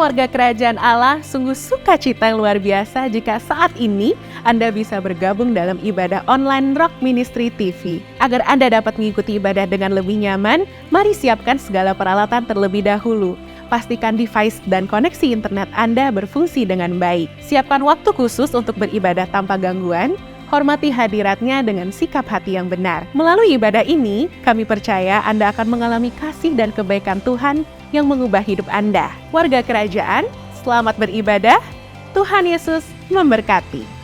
Keluarga Kerajaan Allah, sungguh sukacita yang luar biasa jika saat ini Anda bisa bergabung dalam ibadah online Rock Ministry TV. Agar Anda dapat mengikuti ibadah dengan lebih nyaman, mari siapkan segala peralatan terlebih dahulu. Pastikan device dan koneksi internet Anda berfungsi dengan baik. Siapkan waktu khusus untuk beribadah tanpa gangguan. Hormati hadiratnya dengan sikap hati yang benar. Melalui ibadah ini, kami percaya Anda akan mengalami kasih dan kebaikan Tuhan yang mengubah hidup Anda. Warga kerajaan, selamat beribadah. Tuhan Yesus memberkati.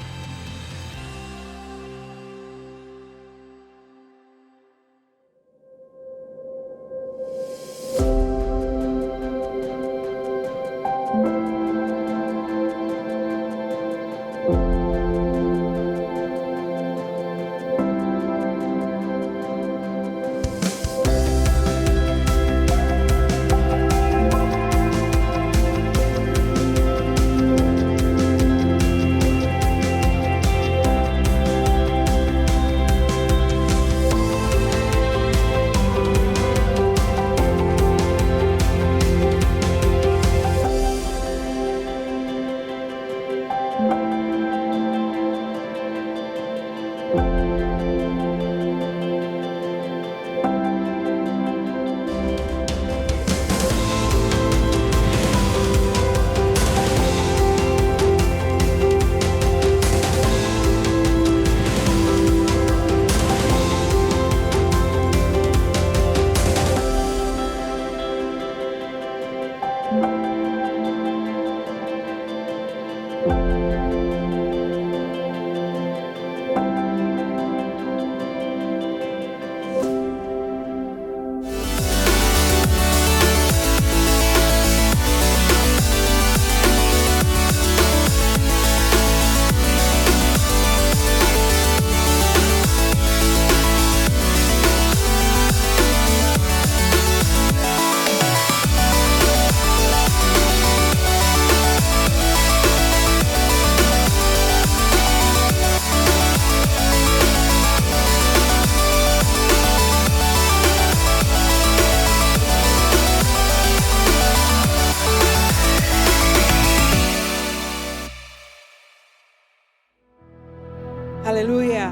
Haleluya.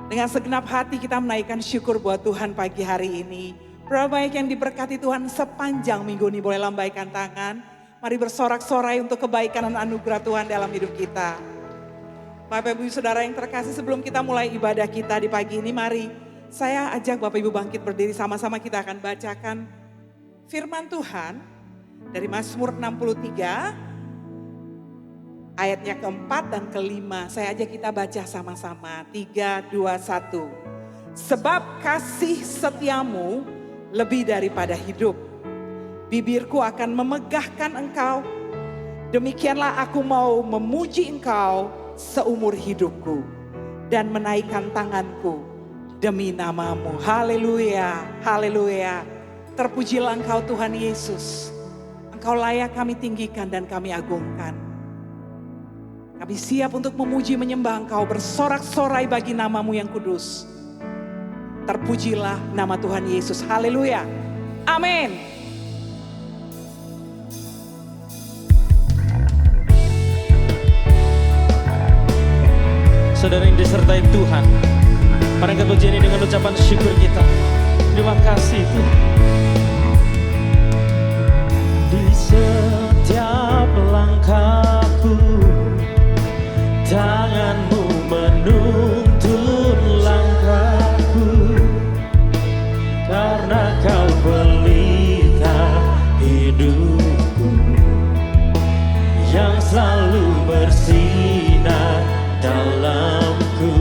Dengan segenap hati kita menaikkan syukur buat Tuhan pagi hari ini. Berapa banyak yang diberkati Tuhan sepanjang minggu ini, boleh lambaikan tangan. Mari bersorak-sorai untuk kebaikan dan anugerah Tuhan dalam hidup kita. Bapak Ibu Saudara yang terkasih, sebelum kita mulai ibadah kita di pagi ini, mari saya ajak Bapak Ibu bangkit berdiri, sama-sama kita akan bacakan firman Tuhan dari Mazmur 63. Ayatnya keempat dan kelima, saya ajak kita baca sama-sama. 3, 2, 1. Sebab kasih setiamu lebih daripada hidup. Bibirku akan memegahkan engkau. Demikianlah aku mau memuji engkau seumur hidupku. Dan menaikkan tanganku demi namamu. Haleluya, haleluya. Terpujilah engkau Tuhan Yesus. Engkau layak kami tinggikan dan kami agungkan. Kami siap untuk memuji menyembah Engkau, bersorak-sorai bagi namamu yang kudus. Terpujilah nama Tuhan Yesus. Haleluya. Amin. Saudara yang disertai Tuhan, mari kita puji ini dengan ucapan syukur kita. Terima kasih Tuhan. Di setiap langkahku, tanganmu menuntun langkahku, karena kau pelita hidupku yang selalu bersinar dalamku.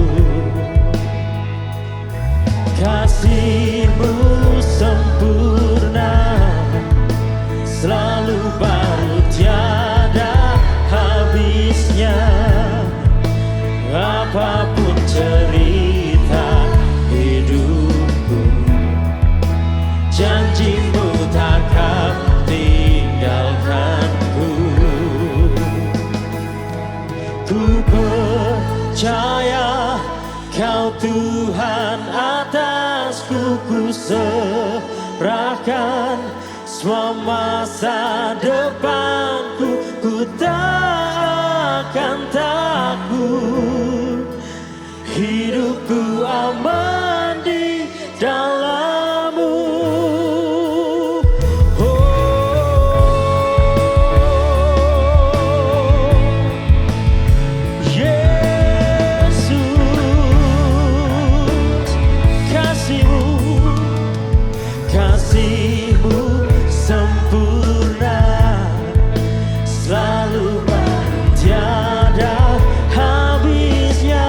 Kasih-Mu sempurna, selalu baru tiada habisnya. Apapun cerita hidupku, janji-Mu takkan tinggalkanku. Ku percaya Kau Tuhan atasku, ku serahkan semua masa depanku. Ku tak akan takut, hidupku aman di dalam-Mu. Kasih-Mu sempurna, selalu tiada habisnya.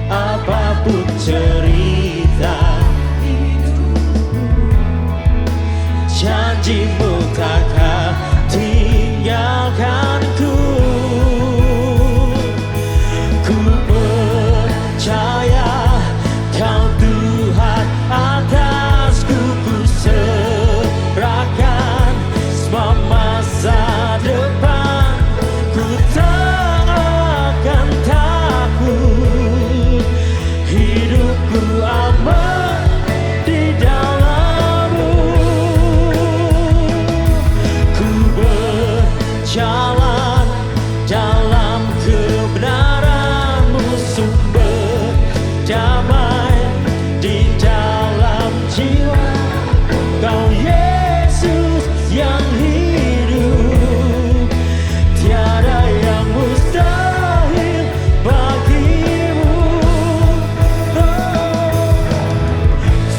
Apapun cerita hidupku, janji-Mu takkan tinggalkanku. Ku percaya Kau Tuhan atasku. Ku serahkan semua masa depan. Ku tak akan takut, hidupku aman di dalam-Mu. Ku berjalan dalam kebenaran-Mu, sumber damai di dalam jiwa. Kau Yesus yang hidup, tiada yang mustahil bagi-Mu.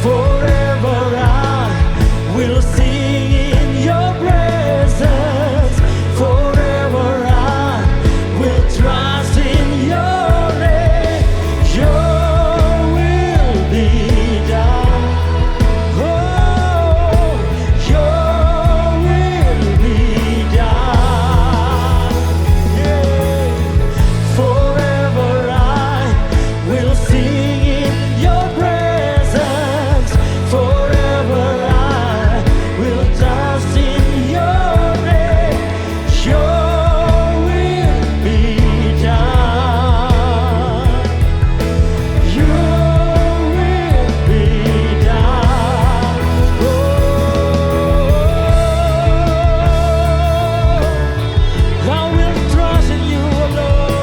Forever I will sing in Your presence. Forever I will trust in Your name. Your will be done. Oh, Your will be done. Yeah. Forever I will sing in Your presence. Forever I will trust in Your name. Your will be done. Your will be done. Oh, I will trust in You alone.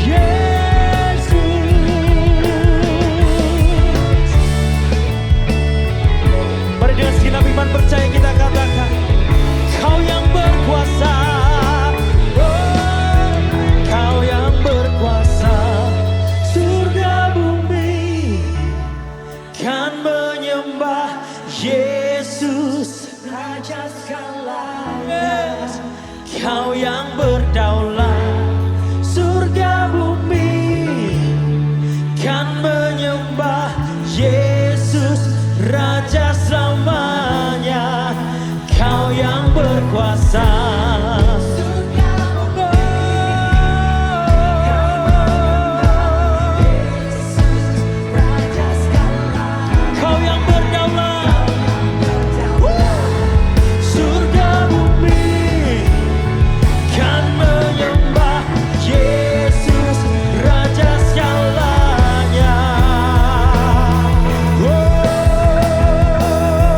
Yesus. Mari dengan segenap iman percaya kita katakan, Kau yang berkuasa. Oh, Kau yang berkuasa. Surga bumi kan menyembah Yesus Raja segalanya. Kau yang berdaulat. Surga bumi kan menyembah Yesus Raja selamanya. Kau yang berkuasa. Kau yang berdaulat. Surga bumi kan menyembah Yesus Raja segalanya. Oh,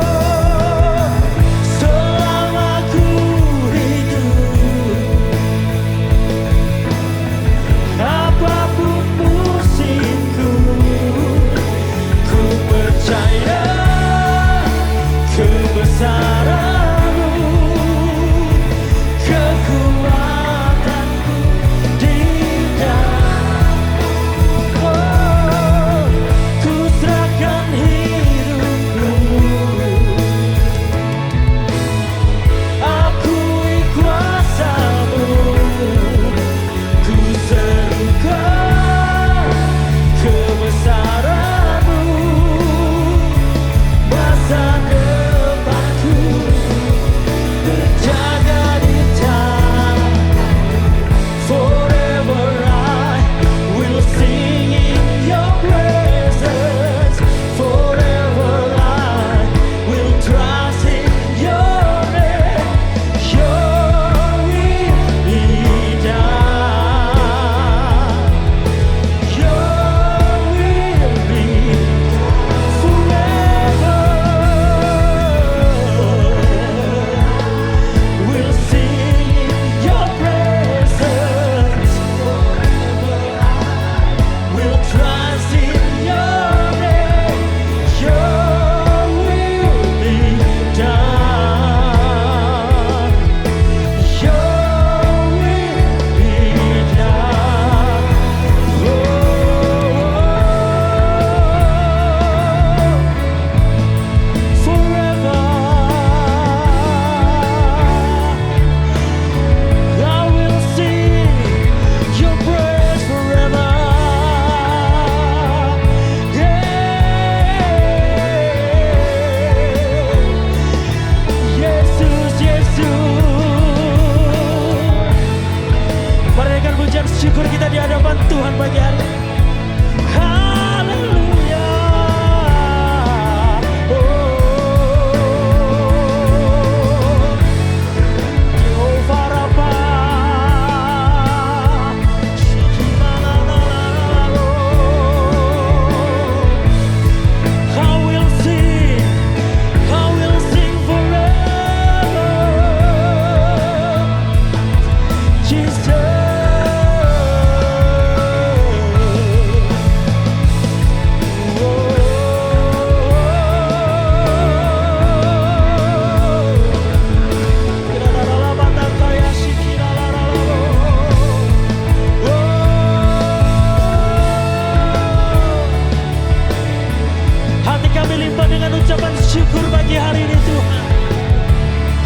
bersyukur pagi hari ini Tuhan.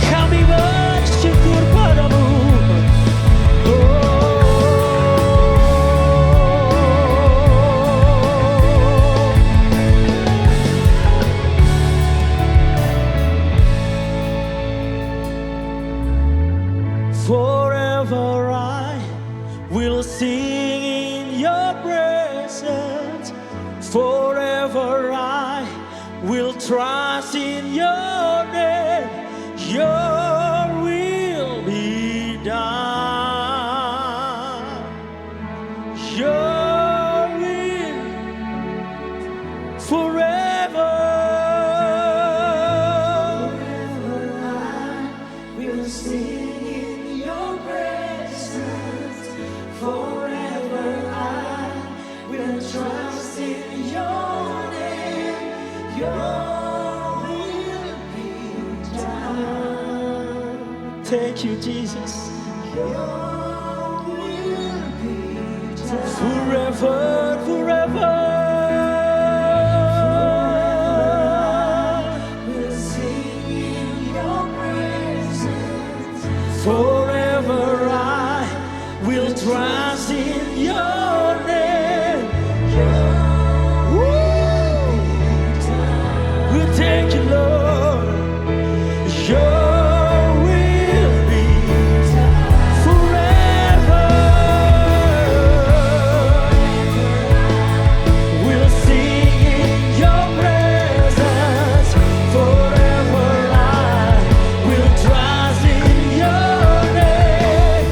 Kami bersyukur padamu. Forever I will sing in your presence. Forever I will trust in your name. Your will be done. Your will forever. We'll sing in your presence. Forever I will trust in your name. Your will be done. Thank you, Jesus. Your will be done. Forever, forever. We'll sing in your presence. Forever I will trust in your name. Woo! We thank you, Lord. Your will be forever. We'll sing in your presence. Forever I will trust in your name.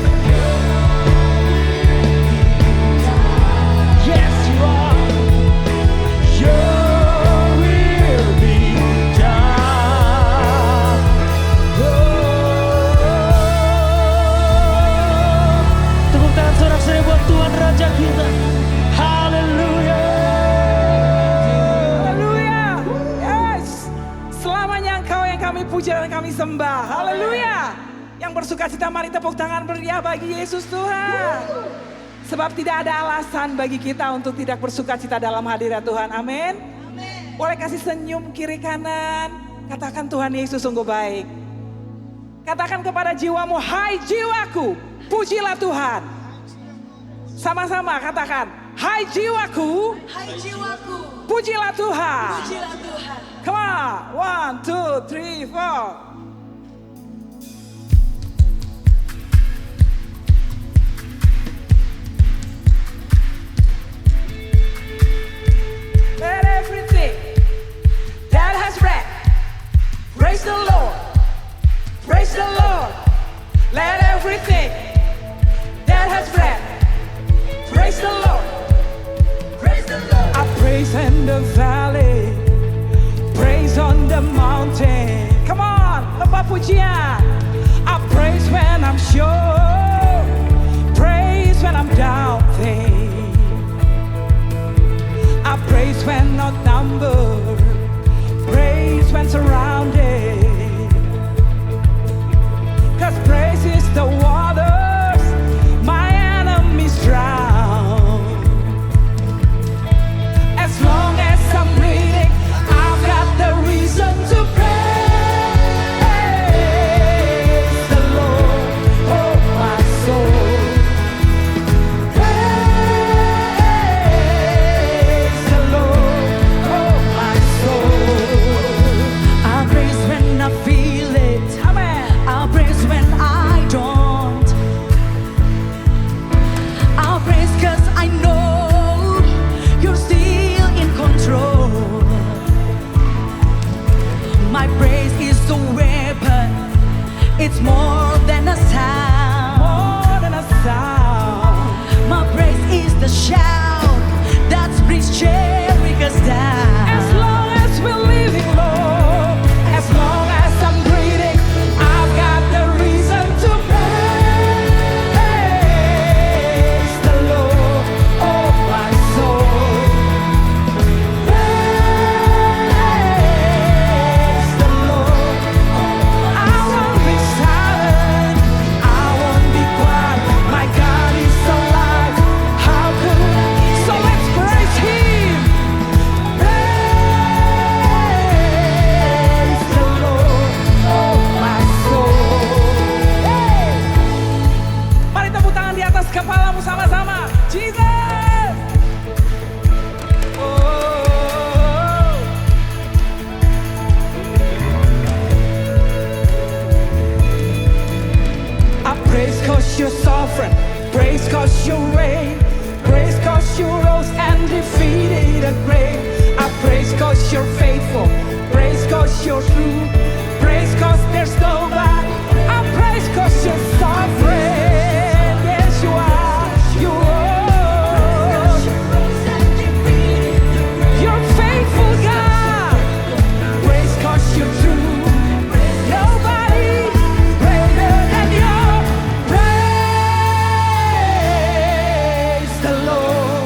Yes, you are. Your will be done. Tepuk tangan sorak-sorai buat Tuhan Raja kita. Haleluya. Haleluya. Yes. Selamanya Engkau yang kami puja dan kami sembah. Haleluya. Yang bersuka cita mari tepuk tangan beriah bagi Yesus Tuhan. Sebab tidak ada alasan bagi kita untuk tidak bersuka cita dalam hadirat Tuhan. Amin. Boleh kasih senyum kiri kanan. Katakan Tuhan Yesus sungguh baik. Katakan kepada jiwamu, hai jiwaku, pujilah Tuhan. Sama-sama katakan, hai jiwaku, Hai jiwaku, pujilah Tuhan. pujilah Tuhan. Come on, 1, 2, 3, 4. Let everything that has breath praise the Lord. Praise the Lord. Let everything that has breath praise the Lord. Praise the Lord. I praise in the valley, praise on the mountain. Come on, lembah pujian. I praise when I'm sure, praise when I'm doubting. I praise when outnumbered, praise when surrounded. 'Cause praise is the waters my enemies drown. As long as I'm breathing, I've got the reason to praise the Lord, oh my soul. Praise the Lord, oh my defeated the grave. I praise cause you're faithful. Praise cause you're true. Praise cause there's nobody. I praise cause you're sovereign. Yes, you are. You are. You're faithful, God. Praise cause you're true. Nobody greater than you. Praise the Lord.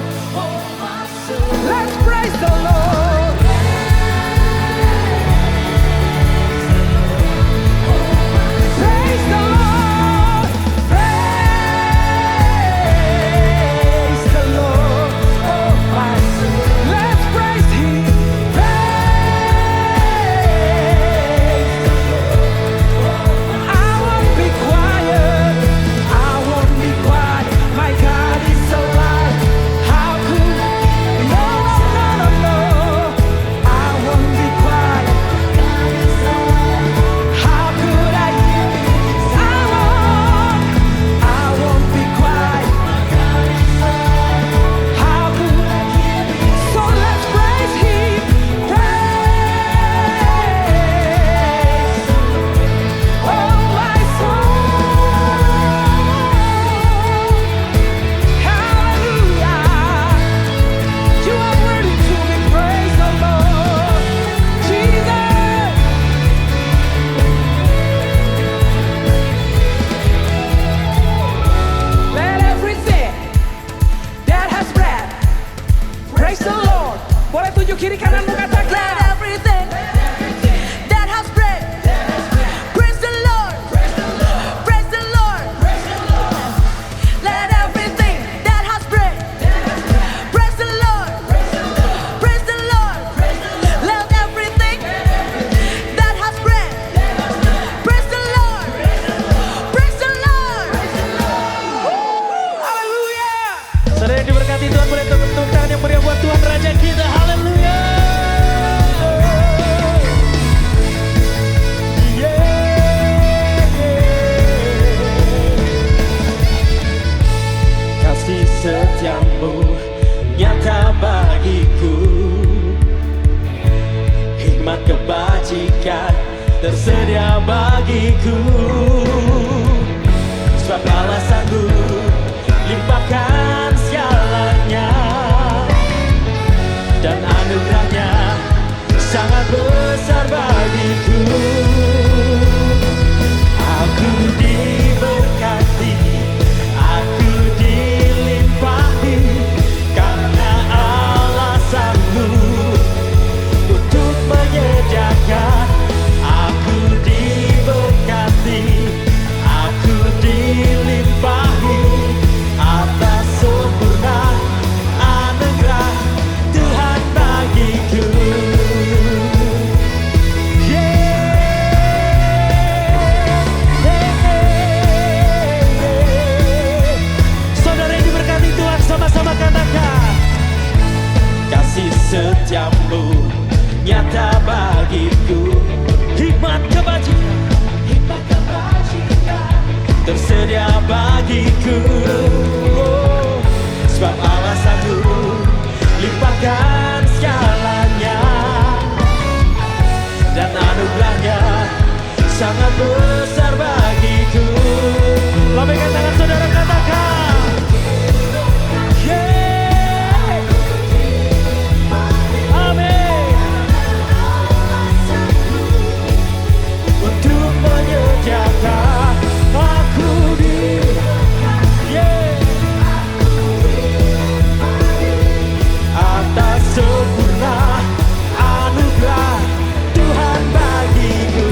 Let's praise the Lord. Praise the Lord. Praise the Lord. Oh my soul. Let's praise Him. Praise. I won't be quiet. I won't be quiet. My God is alive. How could no, no, no, no. I won't be quiet. How could I hear? I won't be quiet. How could I hear? So let's praise Him. Praise. Oh my soul. Hallelujah. You are worthy to be praised, O Lord. Jesus. Let everything that has breath praise the Lord. Boleh tunjuk kiri kananmu katakan. Everything that has breath, praise the Lord. Praise the Lord. Let everything that has breath, praise the Lord. Praise the Lord. Let everything that has breath, praise the Lord. Praise the Lord. Haleluya. Saudara yang diberkati Tuhan, boleh tepuk tangan yang meriah buat Tuhan Raja kita. Haleluya. Kasih setiamu nyata bagiku, hikmat kebajikan tersedia bagiku. Sebab Allah sanggup limpahkan segalanya, dan anugerahnya sangat besar bagiku. Aku diberkati, aku dilimpahi, karena Allah sanggup untuk menyediakan. Aku diberkati, aku dilimpahi, atas sempurna anugerah Tuhan bagiku. Saudara yang diberkati Tuhan, sama-sama katakan. Kasih setiamu nyata bagiku, hikmat kebajikan tersedia bagiku. Sebab Allah sanggup limpahkan segalanya, dan anugerahnya sangat besar bagiku. Lambaikan tangan saudara, katakan. Yeah. Amin. Untuk menyediakan aku di atas sempurna anugerah Tuhan bagiku.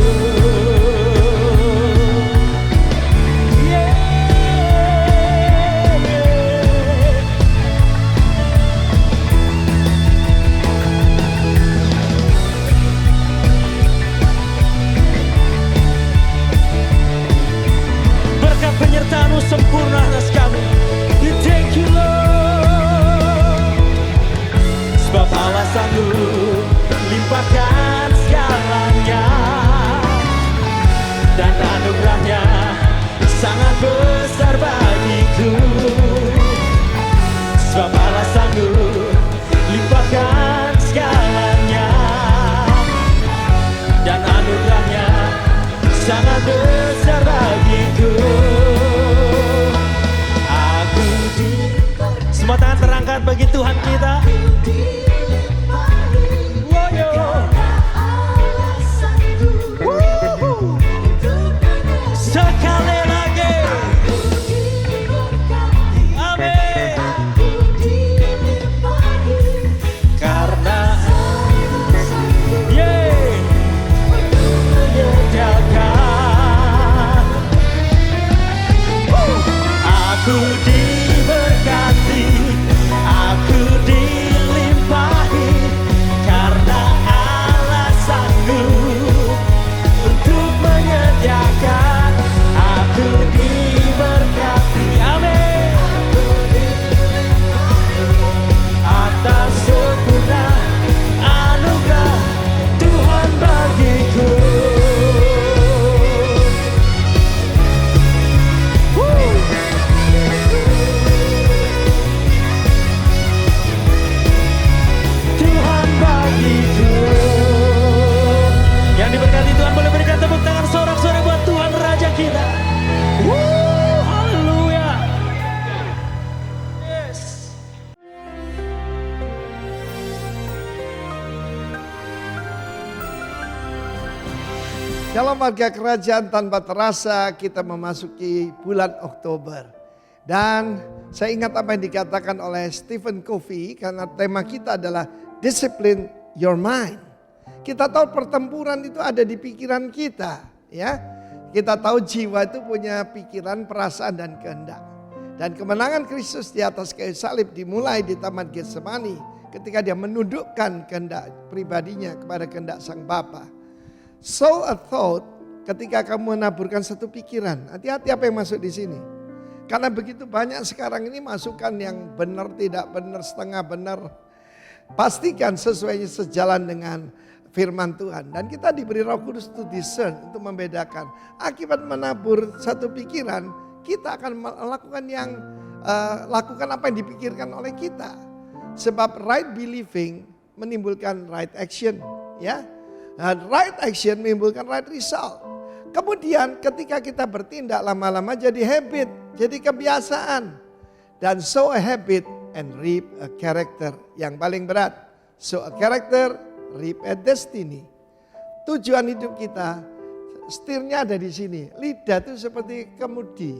Berkat penyertaan-Mu sempurna atas kami. We thank you, Lord. Sebab Allah sanggup limpahkan segalanya, dan anugerahnya sangat besar bagiku. Sebab Allah sanggup diberkati Tuhan. Boleh berikan tepuk tangan sorak-sorai buat Tuhan Raja kita. Haleluya. Yes. Shalom warga kerajaan, tanpa terasa kita memasuki bulan Oktober. Dan saya ingat apa yang dikatakan oleh Stephen Covey karena tema kita adalah Discipline Your Mind. Kita tahu pertempuran itu ada di pikiran kita, ya. Kita tahu jiwa itu punya pikiran, perasaan dan kehendak. Dan kemenangan Kristus di atas kayu salib dimulai di Taman Getsemani ketika dia menundukkan kehendak pribadinya kepada kehendak Sang Bapa. Sow a thought ketika kamu menaburkan satu pikiran. Hati-hati apa yang masuk di sini. Karena begitu banyak sekarang ini masukan yang benar, tidak benar, setengah benar. Pastikan sesuai sejalan dengan firman Tuhan. Dan kita diberi Roh Kudus to discern, untuk membedakan. Akibat menabur satu pikiran, kita akan lakukan apa yang dipikirkan oleh kita. Sebab right believing menimbulkan right action, ya. Dan right action menimbulkan right result. Kemudian ketika kita bertindak lama-lama jadi habit, jadi kebiasaan. Dan sow a habit and reap a character. Yang paling berat, sow a character, reap a destiny. Tujuan hidup kita, setirnya ada di sini. Lidah itu seperti kemudi.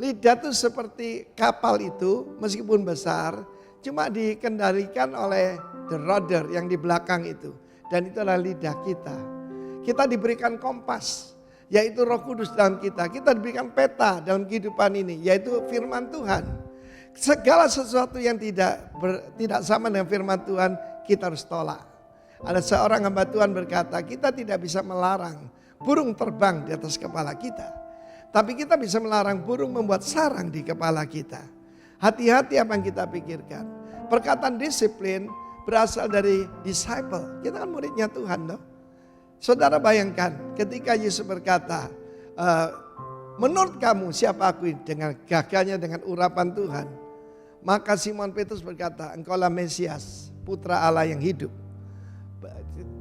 Lidah itu seperti kapal itu, meskipun besar, cuma dikendalikan oleh the rudder yang di belakang itu. Dan itu adalah lidah kita. Kita diberikan kompas, yaitu Roh Kudus dalam kita. Kita diberikan peta dalam kehidupan ini, yaitu firman Tuhan. Segala sesuatu yang tidak sama dengan firman Tuhan, kita harus tolak. Ada seorang hamba Tuhan berkata, kita tidak bisa melarang burung terbang di atas kepala kita. Tapi kita bisa melarang burung membuat sarang di kepala kita. Hati-hati apa yang kita pikirkan. Perkataan disiplin berasal dari disciple. Kita kan muridnya Tuhan loh. Saudara bayangkan ketika Yesus berkata, menurut kamu siapa aku ini? Dengan gagahnya, dengan urapan Tuhan. Maka Simon Petrus berkata, engkaulah Mesias, putra Allah yang hidup.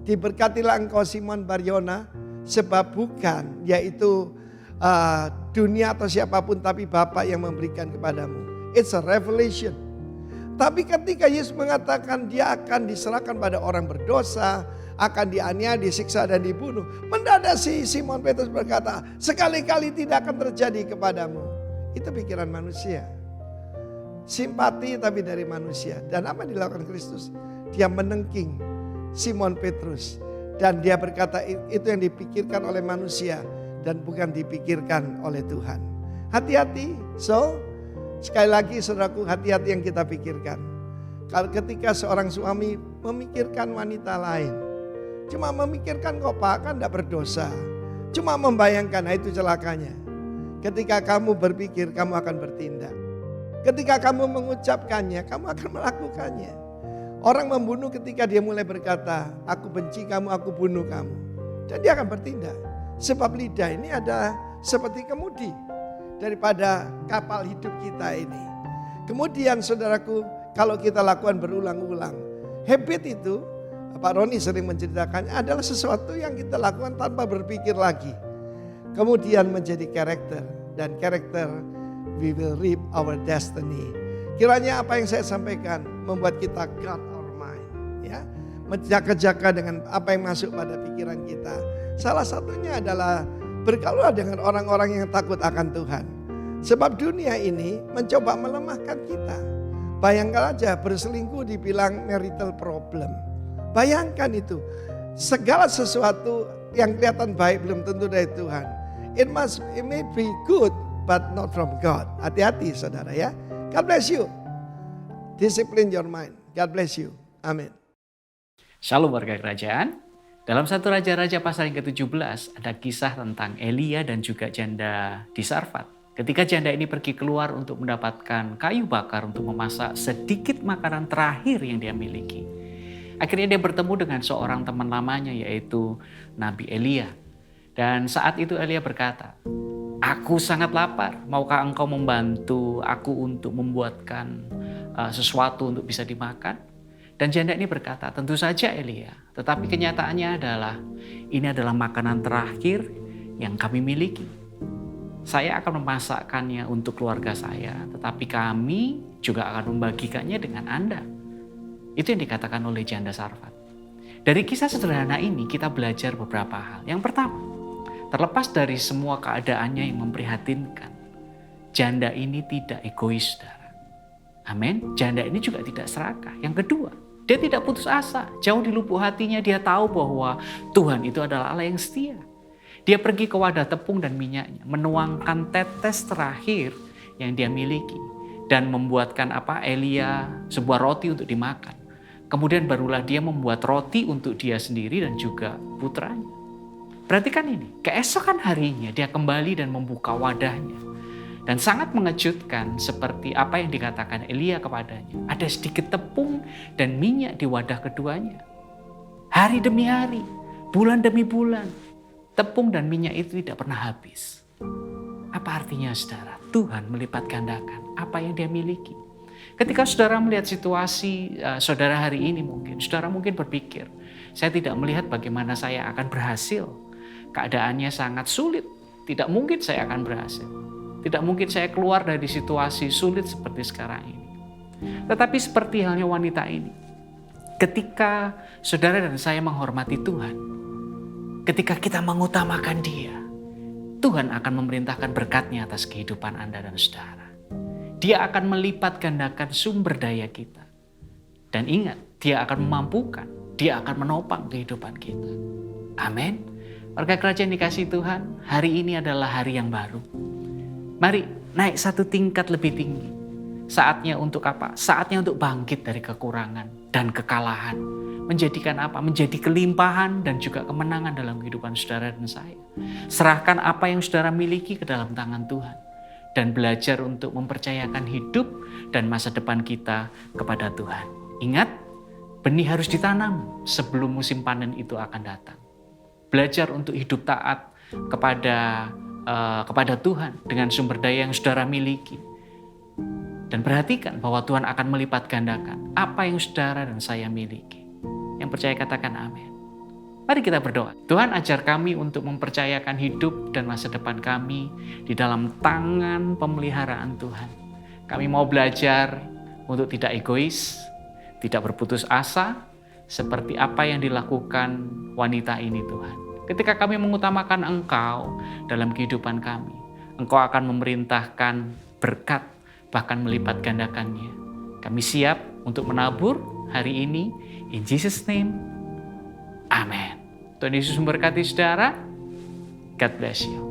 Diberkatilah engkau Simon Baryona, sebab bukan yaitu dunia atau siapapun, tapi Bapa yang memberikan kepadamu. It's a revelation. Tapi ketika Yesus mengatakan dia akan diserahkan pada orang berdosa, akan dianiaya, disiksa dan dibunuh, mendadak si Simon Petrus berkata, sekali-kali tidak akan terjadi kepadamu. Itu pikiran manusia. Simpati tapi dari manusia. Dan apa yang dilakukan Kristus? Dia menengking Simon Petrus. Dan dia berkata itu yang dipikirkan oleh manusia dan bukan dipikirkan oleh Tuhan. Hati-hati. Sekali lagi saudaraku, hati-hati yang kita pikirkan. Kalau ketika seorang suami memikirkan wanita lain, cuma memikirkan kok Pak kan tidak berdosa, cuma membayangkan, nah itu celakanya. Ketika kamu berpikir, kamu akan bertindak. Ketika kamu mengucapkannya, kamu akan melakukannya. Orang membunuh ketika dia mulai berkata, aku benci kamu, aku bunuh kamu. Dan dia akan bertindak. Sebab lidah ini ada seperti kemudi daripada kapal hidup kita ini. Kemudian saudaraku, kalau kita lakukan berulang-ulang, habit itu, Pak Roni sering menceritakannya, adalah sesuatu yang kita lakukan tanpa berpikir lagi. Kemudian menjadi karakter, dan karakter we will reap our destiny. Kiranya apa yang saya sampaikan membuat kita guard our mind, ya, menjaga-jaga dengan apa yang masuk pada pikiran kita. Salah satunya adalah bergaulah dengan orang-orang yang takut akan Tuhan. Sebab dunia ini mencoba melemahkan kita. Bayangkan aja berselingkuh dibilang marital problem. Bayangkan itu. Segala sesuatu yang kelihatan baik belum tentu dari Tuhan. It may be good but not from God. Hati-hati saudara ya. God bless you. Discipline your mind. God bless you. Amin. Shalom warga kerajaan. Dalam 1 Raja-Raja pasal yang ke-17 ada kisah tentang Elia dan juga janda di Sarfat. Ketika janda ini pergi keluar untuk mendapatkan kayu bakar untuk memasak sedikit makanan terakhir yang dia miliki. Akhirnya dia bertemu dengan seorang teman lamanya yaitu Nabi Elia. Dan saat itu Elia berkata, aku sangat lapar, maukah engkau membantu aku untuk membuatkan sesuatu untuk bisa dimakan? Dan janda ini berkata, tentu saja Elia, tetapi kenyataannya adalah ini adalah makanan terakhir yang kami miliki. Saya akan memasakkannya untuk keluarga saya, tetapi kami juga akan membagikannya dengan Anda. Itu yang dikatakan oleh janda Sarfat. Dari kisah sederhana ini kita belajar beberapa hal. Yang pertama, terlepas dari semua keadaannya yang memprihatinkan, janda ini tidak egois, saudara. Amin. Janda ini juga tidak serakah. Yang kedua, dia tidak putus asa. Jauh di lubuk hatinya dia tahu bahwa Tuhan itu adalah Allah yang setia. Dia pergi ke wadah tepung dan minyaknya, menuangkan tetes terakhir yang dia miliki dan membuatkan Elia sebuah roti untuk dimakan. Kemudian barulah dia membuat roti untuk dia sendiri dan juga putranya. Perhatikan ini, keesokan harinya dia kembali dan membuka wadahnya. Dan sangat mengejutkan seperti apa yang dikatakan Elia kepadanya. Ada sedikit tepung dan minyak di wadah keduanya. Hari demi hari, bulan demi bulan, tepung dan minyak itu tidak pernah habis. Apa artinya, saudara? Tuhan melipat gandakan apa yang dia miliki. Ketika saudara melihat situasi saudara hari ini saudara mungkin berpikir, saya tidak melihat bagaimana saya akan berhasil. Keadaannya sangat sulit, tidak mungkin saya akan berhasil. Tidak mungkin saya keluar dari situasi sulit seperti sekarang ini. Tetapi seperti halnya wanita ini, ketika saudara dan saya menghormati Tuhan, ketika kita mengutamakan Dia, Tuhan akan memerintahkan berkat-Nya atas kehidupan Anda dan saudara. Dia akan melipat gandakan sumber daya kita. Dan ingat, Dia akan memampukan, Dia akan menopang kehidupan kita. Amin. Warga kerajaan dikasihi Tuhan, hari ini adalah hari yang baru. Mari naik satu tingkat lebih tinggi. Saatnya untuk apa? Saatnya untuk bangkit dari kekurangan dan kekalahan. Menjadikan apa? Menjadi kelimpahan dan juga kemenangan dalam kehidupan saudara dan saya. Serahkan apa yang saudara miliki ke dalam tangan Tuhan. Dan belajar untuk mempercayakan hidup dan masa depan kita kepada Tuhan. Ingat, benih harus ditanam sebelum musim panen itu akan datang. Belajar untuk hidup taat kepada Tuhan dengan sumber daya yang saudara miliki. Dan perhatikan bahwa Tuhan akan melipat gandakan apa yang saudara dan saya miliki. Yang percaya katakan amin. Mari kita berdoa. Tuhan, ajar kami untuk mempercayakan hidup dan masa depan kami di dalam tangan pemeliharaan Tuhan. Kami mau belajar untuk tidak egois, tidak berputus asa, seperti apa yang dilakukan wanita ini, Tuhan. Ketika kami mengutamakan Engkau dalam kehidupan kami, Engkau akan memerintahkan berkat, bahkan melipat gandakannya. Kami siap untuk menabur hari ini. In Jesus' name, amen. Tuhan Yesus memberkati saudara. God bless you.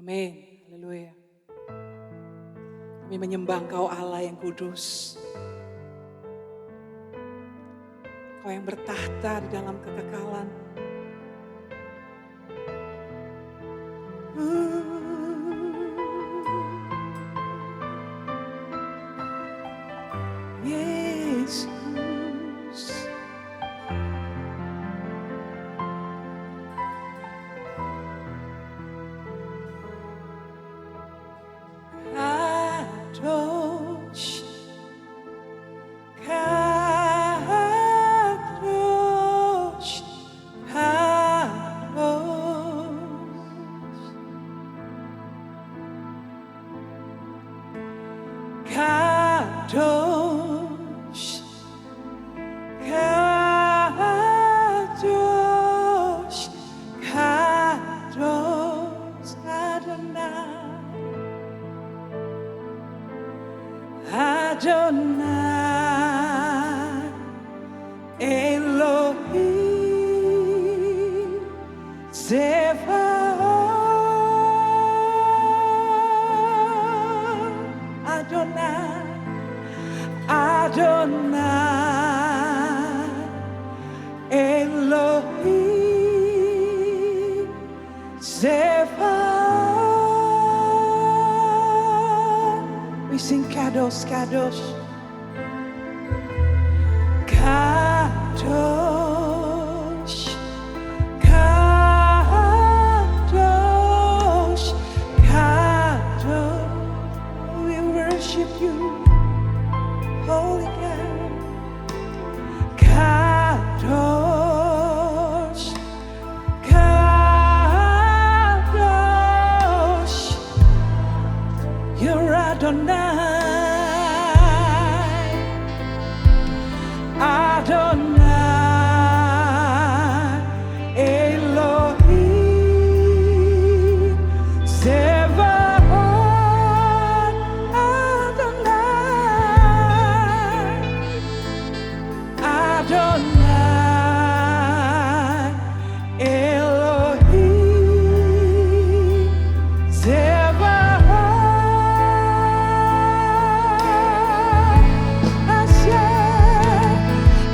Amin. Haleluya. Kami menyembah Engkau Allah yang kudus. Kau yang bertahta di dalam kekekalan. Yesus. Kadosh. Kadosh, Kadosh, Kadosh, Adonai, Adonai, Elohim, Zevaot, Adonai, Adonai, Elohim, Zevaot. We sing Kadosh, Kadosh, Kadosh, Kadosh, Kadosh. We worship you. Oh, Adonai, Elohim, Zebaoth, Hashem,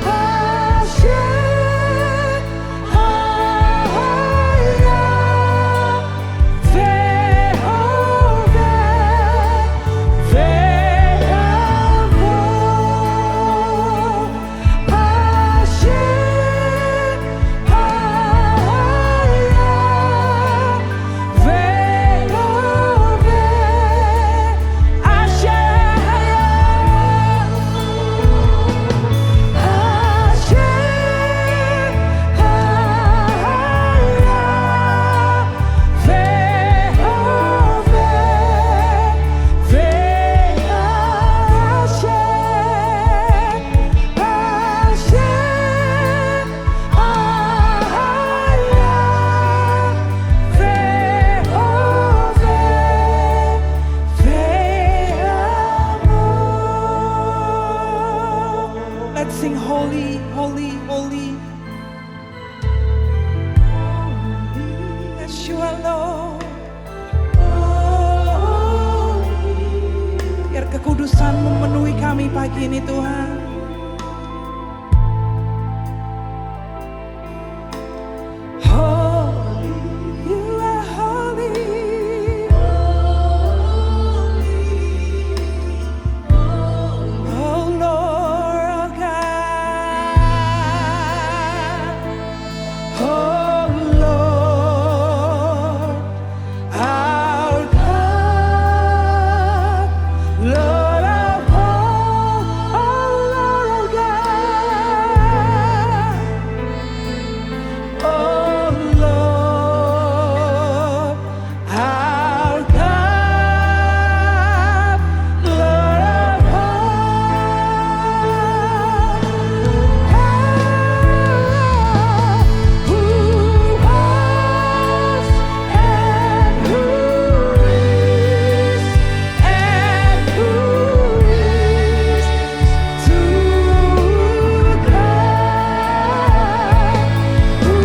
Hashem, Haya, Ve'oveh, Ve'avot, Hashem, Let's sing holy, holy, holy. Yes, you are Lord. Biar kekudusan memenuhi kami pagi ini Tuhan. Holy, you are holy. Oh Lord, oh God. Oh Lord, our God. Lord of hosts, oh Lord, oh God. Oh Lord, our God. Lord of hosts, who was and who is and who is to come, who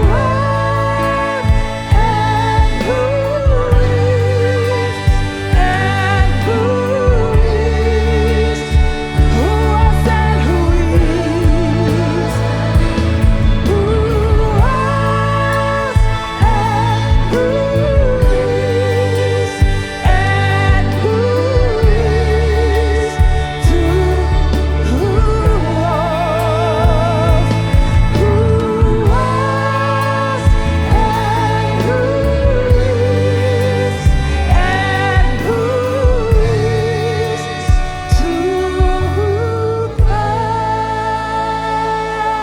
was and who is and who is, who was and who is, who was and who is and who is to who was, who was and who is and who is to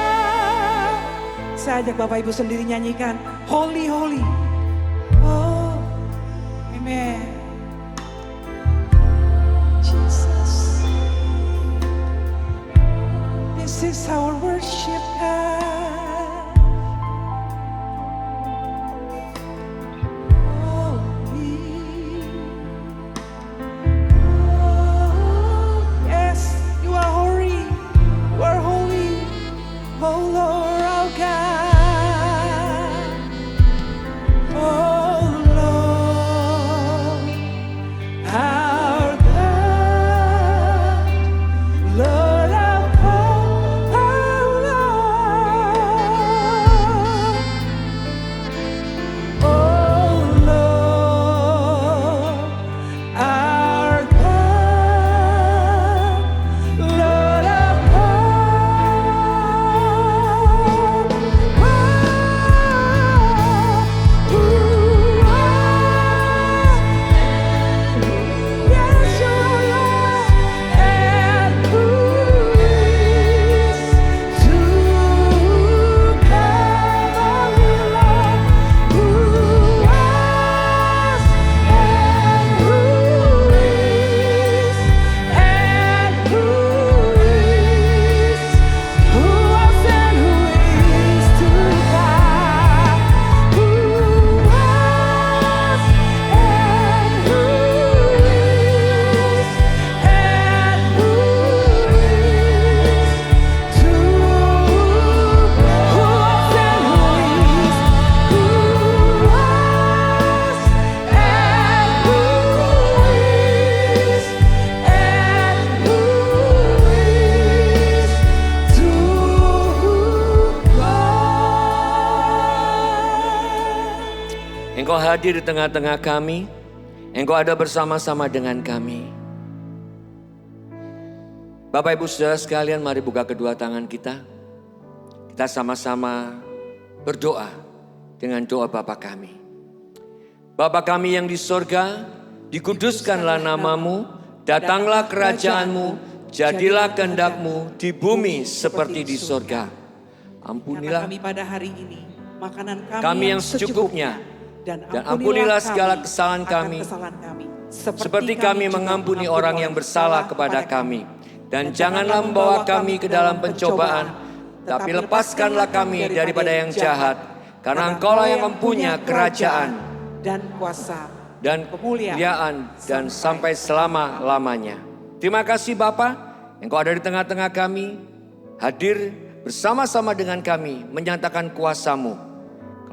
come. Saya ajak Bapak Ibu sendiri nyanyikan Holy, Holy. Oh, amen. Jesus, this is our worship, God. Holy. Oh, yes, you are holy. You are holy. Oh Lord, oh God. Oh Lord, our God. Lord of hosts, oh Lord. hadir di tengah-tengah kami. Engkau ada bersama-sama dengan kami. Bapak Ibu Saudara sekalian, mari buka kedua tangan kita. Kita sama-sama berdoa dengan doa Bapa kami. Bapa kami yang di sorga, dikuduskanlah namamu, datanglah kerajaanmu, jadilah kehendak-Mu di bumi seperti di sorga. Ampunilah kami pada hari ini makanan kami yang secukupnya, dan ampunilah segala kesalahan kami, seperti kami mengampuni orang yang bersalah kepada kami. Dan janganlah membawa kami ke dalam pencobaan, tapi lepaskanlah kami daripada yang jahat. Karena Engkaulah yang mempunyai kerajaan dan kuasa dan kemuliaan dan sampai selama-lamanya. Terima kasih Bapa, Engkau ada di tengah-tengah kami, hadir bersama-sama dengan kami, menyatakan kuasa-Mu.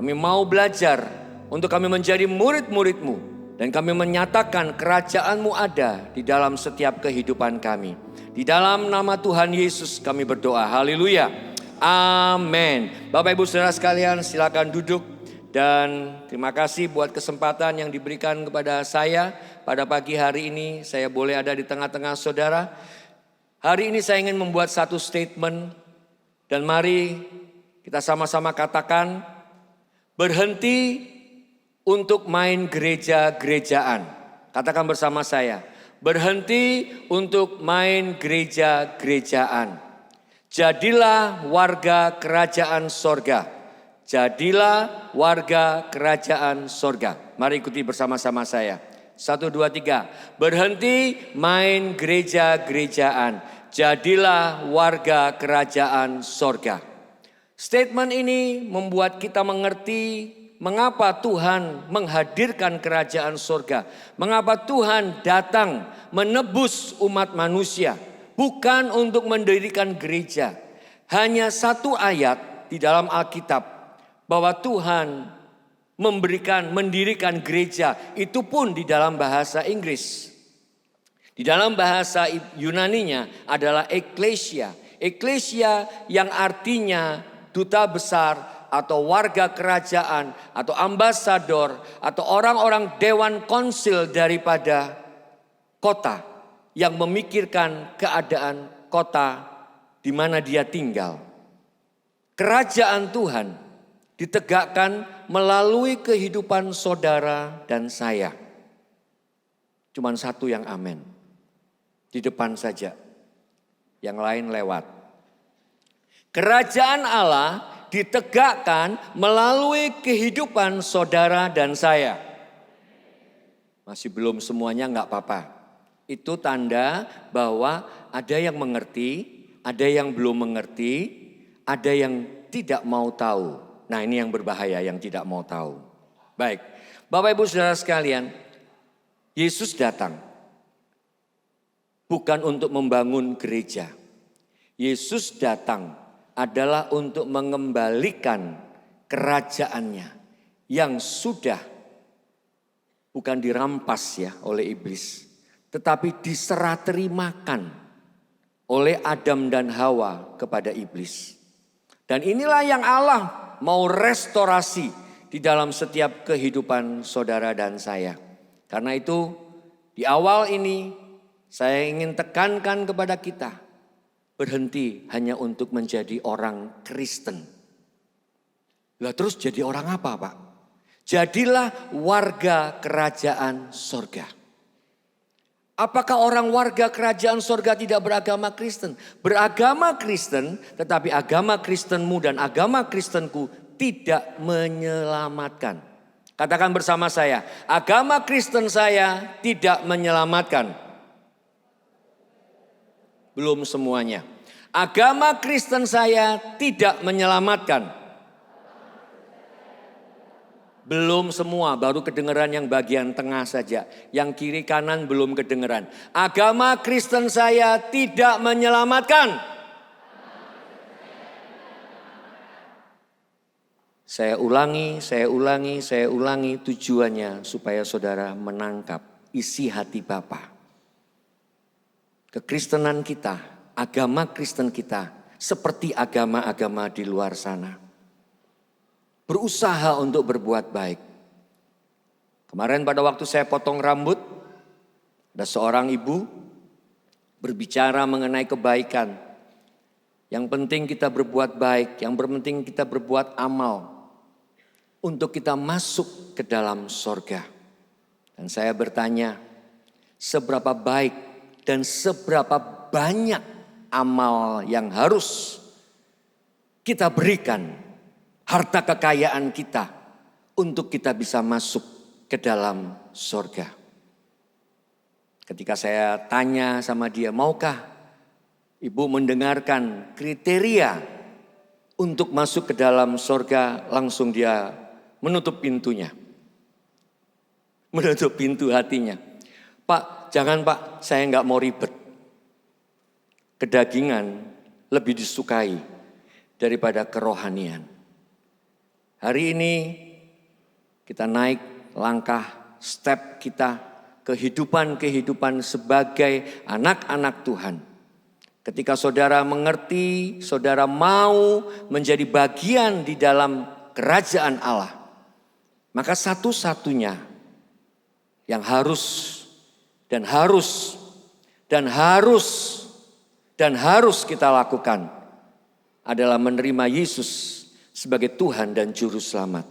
Kami mau belajar untuk kami menjadi murid-murid-Mu, dan kami menyatakan kerajaan-Mu ada di dalam setiap kehidupan kami. Di dalam nama Tuhan Yesus kami berdoa, haleluya, amin. Bapak Ibu Saudara sekalian, silakan duduk. Dan terima kasih buat kesempatan yang diberikan kepada saya pada pagi hari ini. Saya boleh ada di tengah-tengah saudara. Hari ini saya ingin membuat satu statement, dan mari kita sama-sama katakan, berhenti untuk main gereja-gerejaan. Katakan bersama saya, berhenti untuk main gereja-gerejaan. Jadilah warga kerajaan sorga. Jadilah warga kerajaan sorga. Mari ikuti bersama-sama saya. 1, 2, 3. Berhenti main gereja-gerejaan. Jadilah warga kerajaan sorga. Statement ini membuat kita mengerti mengapa Tuhan menghadirkan kerajaan sorga. Mengapa Tuhan datang menebus umat manusia. Bukan untuk mendirikan gereja. Hanya satu ayat di dalam Alkitab bahwa Tuhan mendirikan gereja. Itu pun di dalam bahasa Inggris. Di dalam bahasa Yunaninya adalah ekklesia. Ekklesia yang artinya duta besar, atau warga kerajaan, atau ambasador, atau orang-orang dewan konsil daripada kota yang memikirkan keadaan kota di mana dia tinggal. Kerajaan Tuhan ditegakkan melalui kehidupan saudara dan saya. Cuman satu yang amin. Di depan saja. Yang lain lewat. Kerajaan Allah ditegakkan melalui kehidupan saudara dan saya. Masih belum semuanya enggak apa-apa. Itu tanda bahwa ada yang mengerti, ada yang belum mengerti, ada yang tidak mau tahu. Nah, ini yang berbahaya, yang tidak mau tahu. Baik, Bapak Ibu Saudara sekalian, Yesus datang bukan untuk membangun gereja. Yesus datang adalah untuk mengembalikan kerajaannya yang sudah bukan dirampas ya oleh iblis, tetapi diserah terimakan oleh Adam dan Hawa kepada iblis. Dan inilah yang Allah mau restorasi di dalam setiap kehidupan saudara dan saya. Karena itu di awal ini saya ingin tekankan kepada kita, berhenti hanya untuk menjadi orang Kristen. Lah terus jadi orang apa Pak? Jadilah warga kerajaan sorga. Apakah orang warga kerajaan sorga tidak beragama Kristen? Beragama Kristen, tetapi agama Kristenmu dan agama Kristenku tidak menyelamatkan. Katakan bersama saya, agama Kristen saya tidak menyelamatkan. Belum semuanya. Agama Kristen saya tidak menyelamatkan. Belum semua, baru kedengeran yang bagian tengah saja. Yang kiri kanan belum kedengeran. Agama Kristen saya tidak menyelamatkan. Saya ulangi tujuannya supaya saudara menangkap isi hati Bapa. Kekristenan kita, agama Kristen kita seperti agama-agama di luar sana. Berusaha untuk berbuat baik. Kemarin pada waktu saya potong rambut, ada seorang ibu berbicara mengenai kebaikan. Yang penting kita berbuat baik, yang penting kita berbuat amal untuk kita masuk ke dalam sorga. Dan saya bertanya, seberapa baik dan seberapa banyak amal yang harus kita berikan, harta kekayaan kita untuk kita bisa masuk ke dalam sorga. Ketika saya tanya sama dia, maukah ibu mendengarkan kriteria untuk masuk ke dalam sorga? Langsung dia menutup pintunya. Menutup pintu hatinya. Pak, jangan Pak, saya nggak mau ribet. Kedagingan lebih disukai daripada kerohanian. Hari ini kita naik langkah step kita kehidupan sebagai anak-anak Tuhan. Ketika saudara mengerti, saudara mau menjadi bagian di dalam kerajaan Allah, maka satu-satunya yang harus kita lakukan adalah menerima Yesus sebagai Tuhan dan Juru Selamat.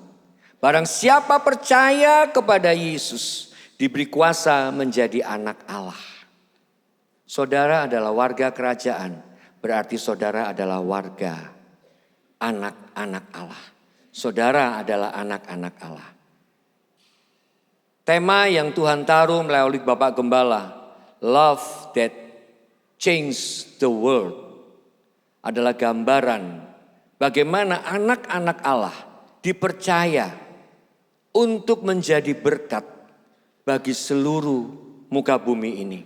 Barang siapa percaya kepada Yesus, diberi kuasa menjadi anak Allah. Saudara adalah warga kerajaan, berarti saudara adalah warga anak-anak Allah. Saudara adalah anak-anak Allah. Tema yang Tuhan taruh melalui Bapak Gembala, Love that Changed the World, adalah gambaran bagaimana anak-anak Allah dipercaya untuk menjadi berkat bagi seluruh muka bumi ini.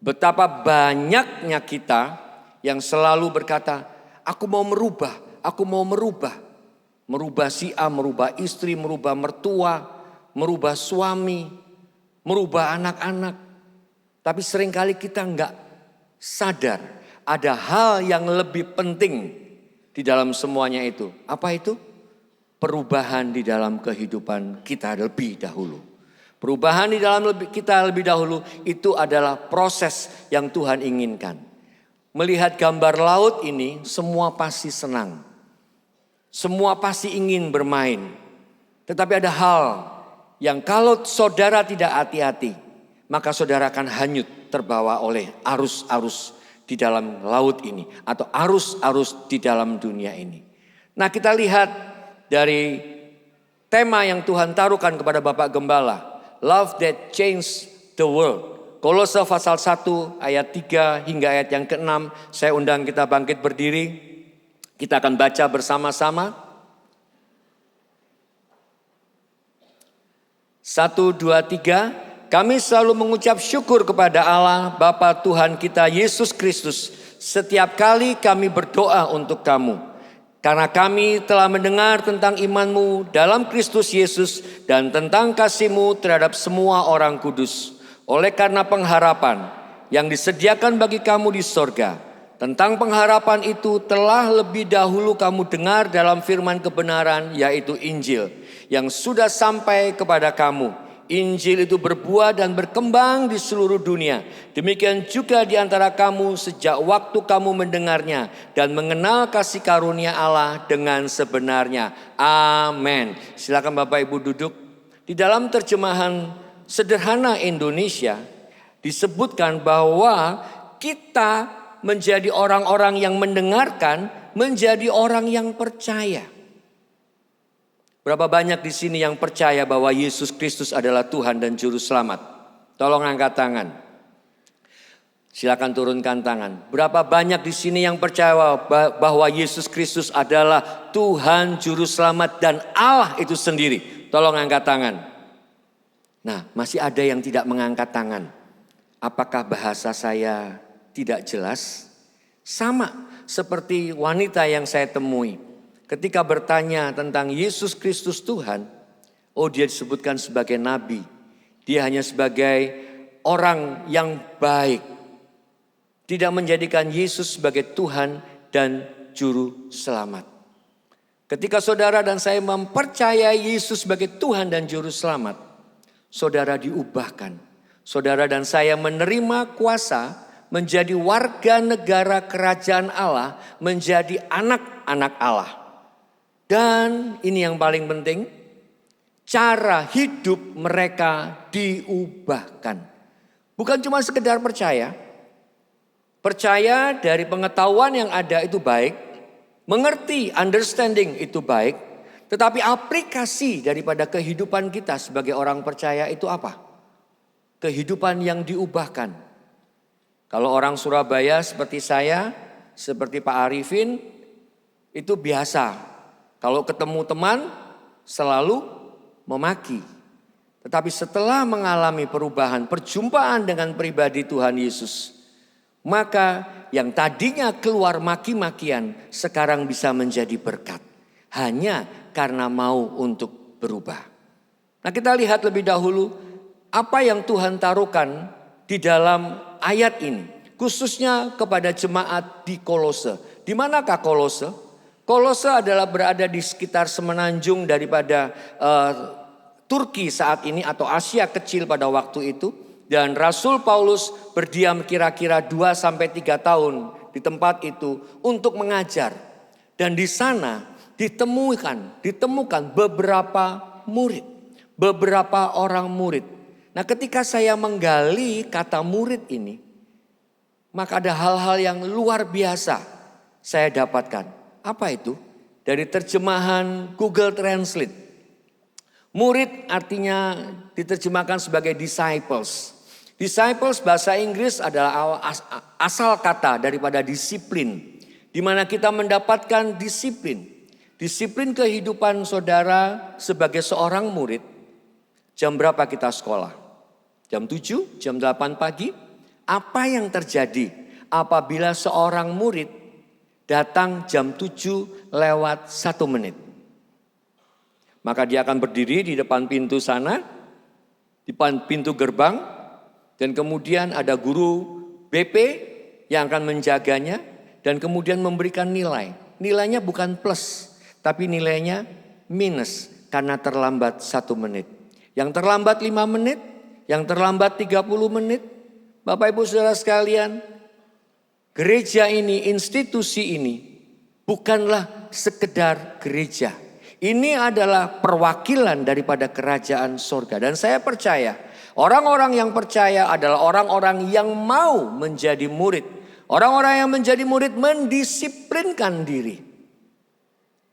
Betapa banyaknya kita yang selalu berkata, aku mau merubah. Merubah si A, merubah istri, merubah mertua, merubah suami, merubah anak-anak. Tapi seringkali kita enggak sadar ada hal yang lebih penting di dalam semuanya itu. Apa itu? Perubahan di dalam kehidupan kita lebih dahulu. Perubahan di dalam kita lebih dahulu itu adalah proses yang Tuhan inginkan. Melihat gambar laut ini, semua pasti senang. Semua pasti ingin bermain. Tetapi ada hal yang kalau saudara tidak hati-hati, maka saudara akan hanyut terbawa oleh arus-arus di dalam laut ini. Atau arus-arus di dalam dunia ini. Nah, kita lihat dari tema yang Tuhan taruhkan kepada Bapak Gembala. Love that changed the world. Kolose pasal 1 ayat 3 hingga ayat yang ke-6. Saya undang kita bangkit berdiri. Kita akan baca bersama-sama. 1, 2, 3. Kami selalu mengucap syukur kepada Allah Bapa Tuhan kita Yesus Kristus. Setiap kali kami berdoa untuk kamu. Karena kami telah mendengar tentang imanmu dalam Kristus Yesus dan tentang kasihmu terhadap semua orang kudus. Oleh karena pengharapan yang disediakan bagi kamu di sorga. Tentang pengharapan itu telah lebih dahulu kamu dengar dalam firman kebenaran, yaitu Injil yang sudah sampai kepada kamu. Injil itu berbuah dan berkembang di seluruh dunia. Demikian juga di antara kamu sejak waktu kamu mendengarnya dan mengenal kasih karunia Allah dengan sebenarnya. Amin. Silakan Bapak Ibu duduk. Di dalam terjemahan sederhana Indonesia disebutkan bahwa kita menjadi orang-orang yang mendengarkan, menjadi orang yang percaya. Berapa banyak di sini yang percaya bahwa Yesus Kristus adalah Tuhan dan Juru Selamat? Tolong angkat tangan. Silakan turunkan tangan. Berapa banyak di sini yang percaya bahwa Yesus Kristus adalah Tuhan, Juru Selamat dan Allah itu sendiri? Tolong angkat tangan. Nah, masih ada yang tidak mengangkat tangan. Apakah bahasa saya tidak jelas? Sama seperti wanita yang saya temui. Ketika bertanya tentang Yesus Kristus Tuhan, dia disebutkan sebagai nabi. Dia hanya sebagai orang yang baik. Tidak menjadikan Yesus sebagai Tuhan dan Juru Selamat. Ketika saudara dan saya mempercayai Yesus sebagai Tuhan dan Juru Selamat, saudara diubahkan. Saudara dan saya menerima kuasa menjadi warga negara kerajaan Allah, menjadi anak-anak Allah. Dan ini yang paling penting, cara hidup mereka diubahkan. Bukan cuma sekedar percaya. Percaya dari pengetahuan yang ada itu baik. Mengerti, understanding itu baik. Tetapi aplikasi daripada kehidupan kita sebagai orang percaya itu apa? Kehidupan yang diubahkan. Kalau orang Surabaya seperti saya, seperti Pak Arifin, itu biasa. Kalau ketemu teman selalu memaki. Tetapi setelah mengalami perubahan, perjumpaan dengan pribadi Tuhan Yesus, maka yang tadinya keluar maki-makian sekarang bisa menjadi berkat. Hanya karena mau untuk berubah. Nah, kita lihat lebih dahulu apa yang Tuhan taruhkan di dalam ayat ini. Khususnya kepada jemaat di Kolose. Di manakah Kolose? Kolose adalah berada di sekitar semenanjung daripada Turki saat ini atau Asia Kecil pada waktu itu. Dan Rasul Paulus berdiam kira-kira 2-3 tahun di tempat itu untuk mengajar. Dan di sana ditemukan beberapa murid. Beberapa orang murid. Nah, ketika saya menggali kata murid ini, maka ada hal-hal yang luar biasa saya dapatkan. Apa itu? Dari terjemahan Google Translate. Murid artinya diterjemahkan sebagai disciples. Disciples bahasa Inggris adalah asal kata daripada disiplin. Di mana kita mendapatkan disiplin. Disiplin kehidupan saudara sebagai seorang murid. Jam berapa kita sekolah? Jam 7, jam 8 pagi? Apa yang terjadi apabila seorang murid datang jam 7 lewat 1 menit? Maka dia akan berdiri di depan pintu sana, di depan pintu gerbang, dan kemudian ada guru BP yang akan menjaganya, dan kemudian memberikan nilai. Nilainya bukan plus, tapi nilainya minus karena terlambat 1 menit. Yang terlambat 5 menit, yang terlambat 30 menit. Bapak Ibu Saudara sekalian, gereja ini, institusi ini bukanlah sekedar gereja. Ini adalah perwakilan daripada kerajaan sorga. Dan saya percaya orang-orang yang percaya adalah orang-orang yang mau menjadi murid. Orang-orang yang menjadi murid mendisiplinkan diri.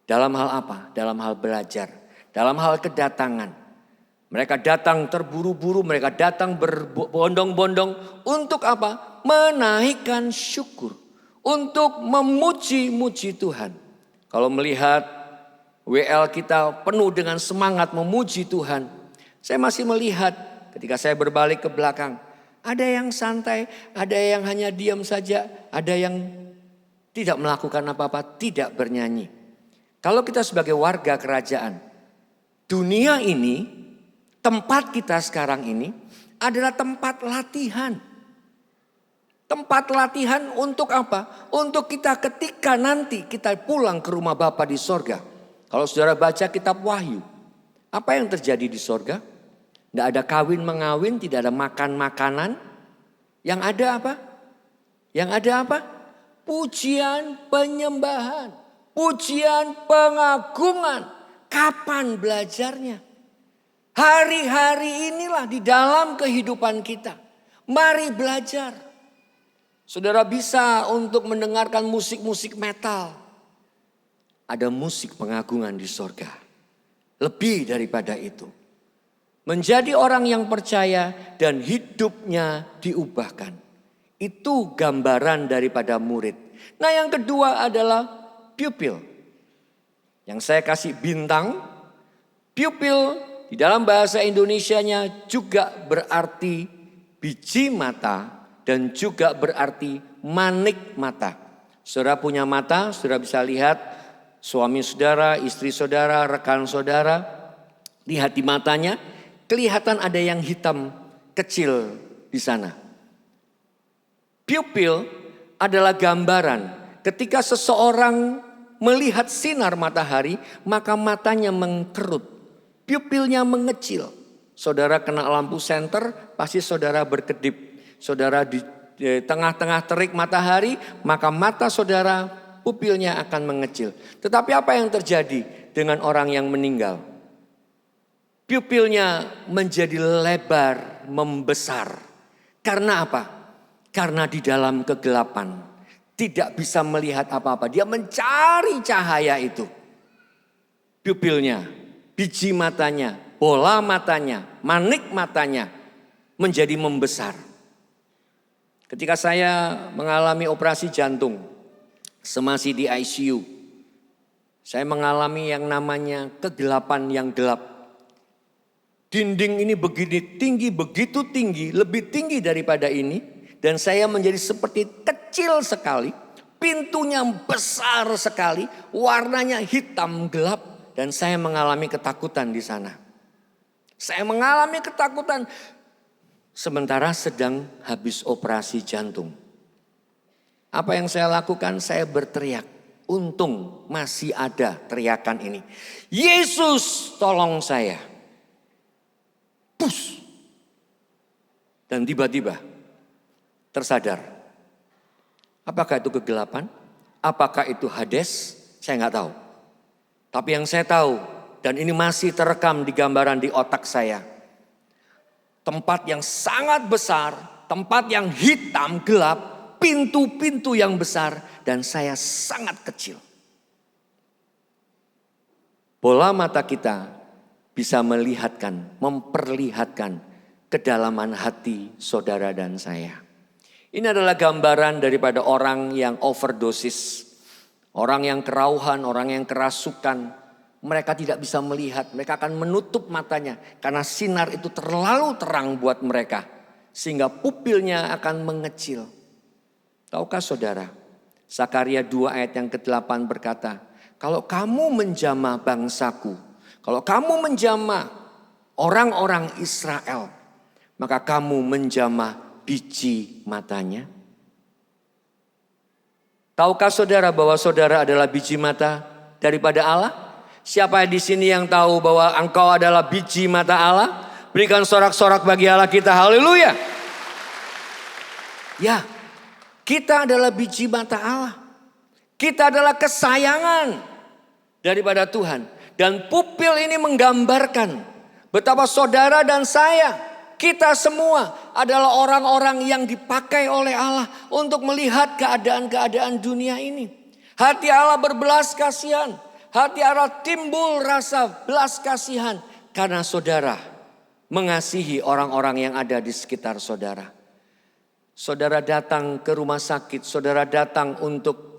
Dalam hal apa? Dalam hal belajar. Dalam hal kedatangan. Mereka datang terburu-buru, mereka datang berbondong-bondong. Untuk apa? Menaikkan syukur. Untuk memuji-muji Tuhan. Kalau melihat WL kita penuh dengan semangat memuji Tuhan. Saya masih melihat ketika saya berbalik ke belakang. Ada yang santai, ada yang hanya diam saja. Ada yang tidak melakukan apa-apa, tidak bernyanyi. Kalau kita sebagai warga kerajaan, dunia ini, tempat kita sekarang ini adalah tempat latihan. Tempat latihan untuk apa? Untuk kita ketika nanti kita pulang ke rumah Bapa di sorga. Kalau saudara baca kitab Wahyu, apa yang terjadi di sorga? Tidak ada kawin mengawin, tidak ada makan makanan. Yang ada apa? Yang ada apa? Pujian penyembahan, pujian pengagungan. Kapan belajarnya? Hari-hari inilah di dalam kehidupan kita. Mari belajar. Saudara bisa untuk mendengarkan musik-musik metal. Ada musik pengagungan di sorga. Lebih daripada itu. Menjadi orang yang percaya dan hidupnya diubahkan. Itu gambaran daripada murid. Nah, yang kedua adalah pupil. Yang saya kasih bintang. Pupil di dalam bahasa Indonesianya juga berarti biji mata dan juga berarti manik mata. Saudara punya mata, saudara bisa lihat suami saudara, istri saudara, rekan saudara. Lihat di matanya, kelihatan ada yang hitam kecil di sana. Pupil adalah gambaran ketika seseorang melihat sinar matahari, maka matanya mengkerut. Pupilnya mengecil. Saudara kena lampu senter, pasti saudara berkedip. Saudara di tengah-tengah terik matahari, maka mata saudara pupilnya akan mengecil. Tetapi apa yang terjadi dengan orang yang meninggal? Pupilnya menjadi lebar, membesar. Karena apa? Karena di dalam kegelapan tidak bisa melihat apa-apa. Dia mencari cahaya itu. Pupilnya, biji matanya, bola matanya, manik matanya menjadi membesar. Ketika saya mengalami operasi jantung, semasi di ICU, saya mengalami yang namanya kegelapan yang gelap. Dinding ini begini tinggi, begitu tinggi, lebih tinggi daripada ini. Dan saya menjadi seperti kecil sekali, pintunya besar sekali, warnanya hitam gelap. Dan saya mengalami ketakutan di sana. Saya mengalami ketakutan sementara sedang habis operasi jantung. Apa yang saya lakukan? Saya berteriak. Untung masih ada teriakan ini. Yesus tolong saya. Pus. Dan tiba-tiba tersadar. Apakah itu kegelapan? Apakah itu Hades? Saya nggak tahu. Tapi yang saya tahu, dan ini masih terekam di gambaran di otak saya. Tempat yang sangat besar, tempat yang hitam gelap, pintu-pintu yang besar, dan saya sangat kecil. Bola mata kita bisa melihatkan, memperlihatkan kedalaman hati saudara dan saya. Ini adalah gambaran daripada orang yang overdosis. Orang yang kerauhan, orang yang kerasukan, mereka tidak bisa melihat. Mereka akan menutup matanya karena sinar itu terlalu terang buat mereka. Sehingga pupilnya akan mengecil. Tahukah saudara, Zakaria 2 ayat yang ke-8 berkata, kalau kamu menjamah bangsaku, kalau kamu menjamah orang-orang Israel, maka kamu menjamah biji matanya. Tahukah saudara bahwa saudara adalah biji mata daripada Allah? Siapa di sini yang tahu bahwa engkau adalah biji mata Allah? Berikan sorak-sorak bagi Allah kita, haleluya. Ya, kita adalah biji mata Allah. Kita adalah kesayangan daripada Tuhan. Dan pupil ini menggambarkan betapa saudara dan saya, kita semua adalah orang-orang yang dipakai oleh Allah untuk melihat keadaan-keadaan dunia ini. Hati Allah berbelas kasihan. Hati Allah timbul rasa belas kasihan. Karena saudara mengasihi orang-orang yang ada di sekitar saudara. Saudara datang ke rumah sakit. Saudara datang untuk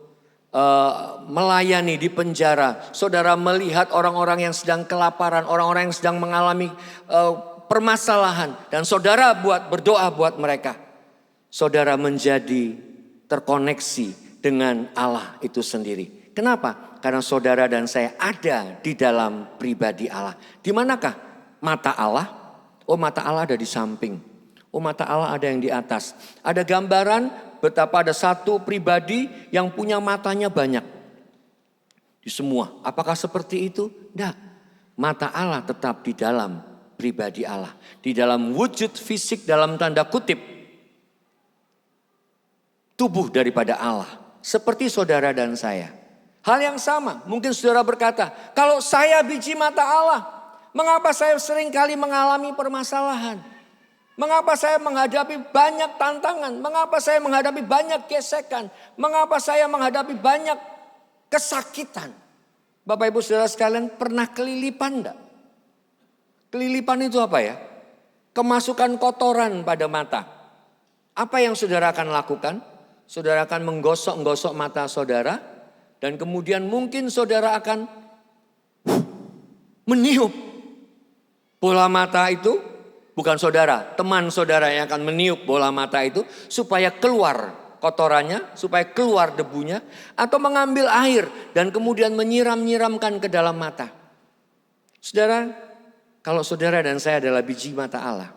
melayani di penjara. Saudara melihat orang-orang yang sedang kelaparan. Orang-orang yang sedang mengalami permasalahan, dan saudara berdoa buat mereka. Saudara menjadi terkoneksi dengan Allah itu sendiri. Kenapa? Karena saudara dan saya ada di dalam pribadi Allah. Di manakah mata Allah? Oh, mata Allah ada di samping. Oh, mata Allah ada yang di atas. Ada gambaran betapa ada satu pribadi yang punya matanya banyak. Di semua. Apakah seperti itu? Tidak. Mata Allah tetap di dalam pribadi Allah. Di dalam wujud fisik dalam tanda kutip. Tubuh daripada Allah. Seperti saudara dan saya. Hal yang sama. Mungkin saudara berkata, kalau saya biji mata Allah, mengapa saya seringkali mengalami permasalahan? Mengapa saya menghadapi banyak tantangan? Mengapa saya menghadapi banyak gesekan? Mengapa saya menghadapi banyak kesakitan? Bapak ibu saudara sekalian, pernah kelilipan enggak? Kelilipan itu apa ya? Kemasukan kotoran pada mata. Apa yang saudara akan lakukan? Saudara akan menggosok-gosok mata saudara. Dan kemudian mungkin saudara akan meniup bola mata itu. Bukan saudara, teman saudara yang akan meniup bola mata itu. Supaya keluar kotorannya, supaya keluar debunya. Atau mengambil air dan kemudian menyiram-nyiramkan ke dalam mata. Saudara, kalau saudara dan saya adalah biji mata Allah,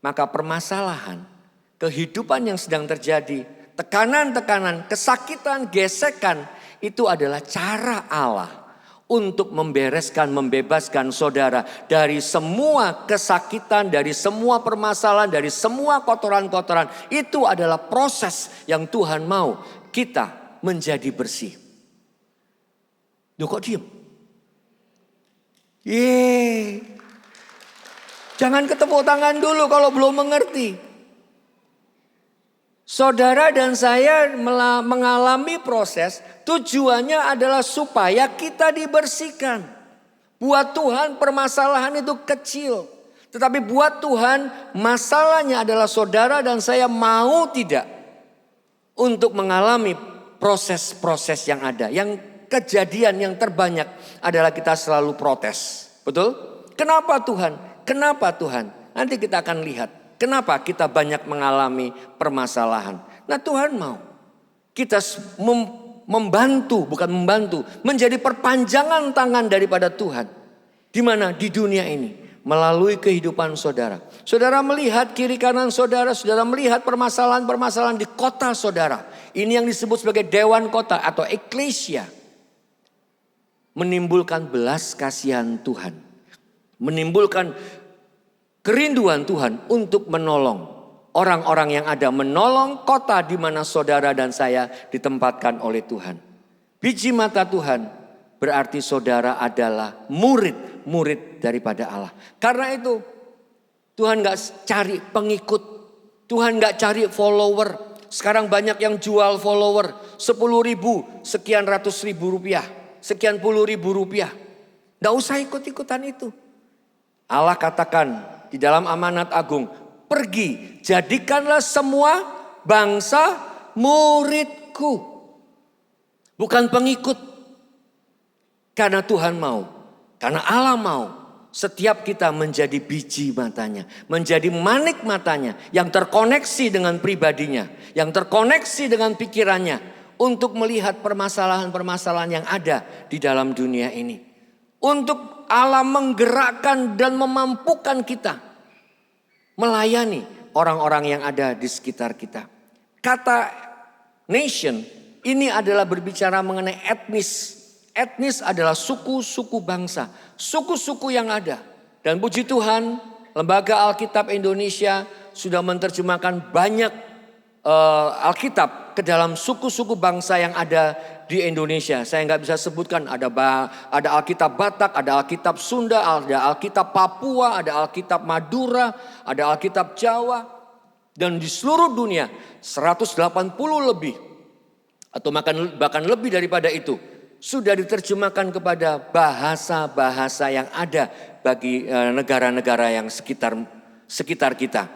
maka permasalahan, kehidupan yang sedang terjadi, tekanan-tekanan, kesakitan, gesekan, itu adalah cara Allah untuk membereskan, membebaskan saudara dari semua kesakitan, dari semua permasalahan, dari semua kotoran-kotoran. Itu adalah proses yang Tuhan mau kita menjadi bersih. Duh, kok diem? Jangan ketepuk tangan dulu kalau belum mengerti. Saudara dan saya mengalami proses, tujuannya adalah supaya kita dibersihkan. Buat Tuhan permasalahan itu kecil. Tetapi buat Tuhan masalahnya adalah saudara dan saya mau tidak untuk mengalami proses-proses yang ada. Yang kejadian yang terbanyak adalah kita selalu protes. Betul? Kenapa Tuhan? Kenapa Tuhan? Nanti kita akan lihat. Kenapa kita banyak mengalami permasalahan. Nah Tuhan mau kita membantu, bukan membantu. Menjadi perpanjangan tangan daripada Tuhan. Di mana? Di dunia ini. Melalui kehidupan saudara. Saudara melihat kiri kanan saudara. Saudara melihat permasalahan-permasalahan di kota saudara. Ini yang disebut sebagai dewan kota atau eklesia. Menimbulkan belas kasihan Tuhan. Menimbulkan kerinduan Tuhan untuk menolong orang-orang yang ada. Menolong kota di mana saudara dan saya ditempatkan oleh Tuhan. Biji mata Tuhan berarti saudara adalah murid daripada Allah. Karena itu Tuhan gak cari pengikut. Tuhan gak cari follower. Sekarang banyak yang jual follower. 10.000 sekian ratus ribu rupiah. Sekian puluh ribu rupiah. Gak usah ikut-ikutan itu. Allah katakan di dalam amanat agung, pergi jadikanlah semua bangsa muridku. Bukan pengikut. Karena Tuhan mau, karena Allah mau. Setiap kita menjadi biji matanya, menjadi manik matanya. Yang terkoneksi dengan pribadinya, yang terkoneksi dengan pikirannya. Untuk melihat permasalahan-permasalahan yang ada di dalam dunia ini. Untuk Allah menggerakkan dan memampukan kita melayani orang-orang yang ada di sekitar kita. Kata nation ini adalah berbicara mengenai etnis. Etnis adalah suku-suku bangsa, suku-suku yang ada. Dan puji Tuhan, Lembaga Alkitab Indonesia sudah menerjemahkan banyak Alkitab ke dalam suku-suku bangsa yang ada di Indonesia. Saya nggak bisa sebutkan, ada Alkitab Batak, ada Alkitab Sunda, ada Alkitab Papua, ada Alkitab Madura, ada Alkitab Jawa. Dan di seluruh dunia 180 lebih atau bahkan lebih daripada itu sudah diterjemahkan kepada bahasa-bahasa yang ada bagi negara-negara yang sekitar kita.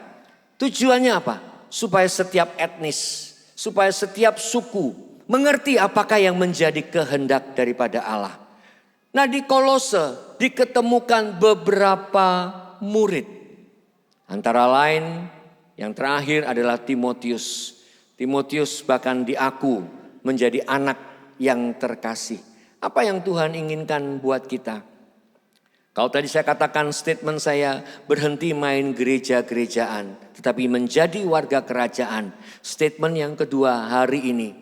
Tujuannya apa? Supaya setiap etnis, supaya setiap suku mengerti apakah yang menjadi kehendak daripada Allah. Nah di Kolose diketemukan beberapa murid. Antara lain yang terakhir adalah Timotius. Timotius bahkan diaku menjadi anak yang terkasih. Apa yang Tuhan inginkan buat kita? Kalau tadi saya katakan statement saya berhenti main gereja-gerejaan. Tetapi menjadi warga kerajaan. Statement yang kedua hari ini.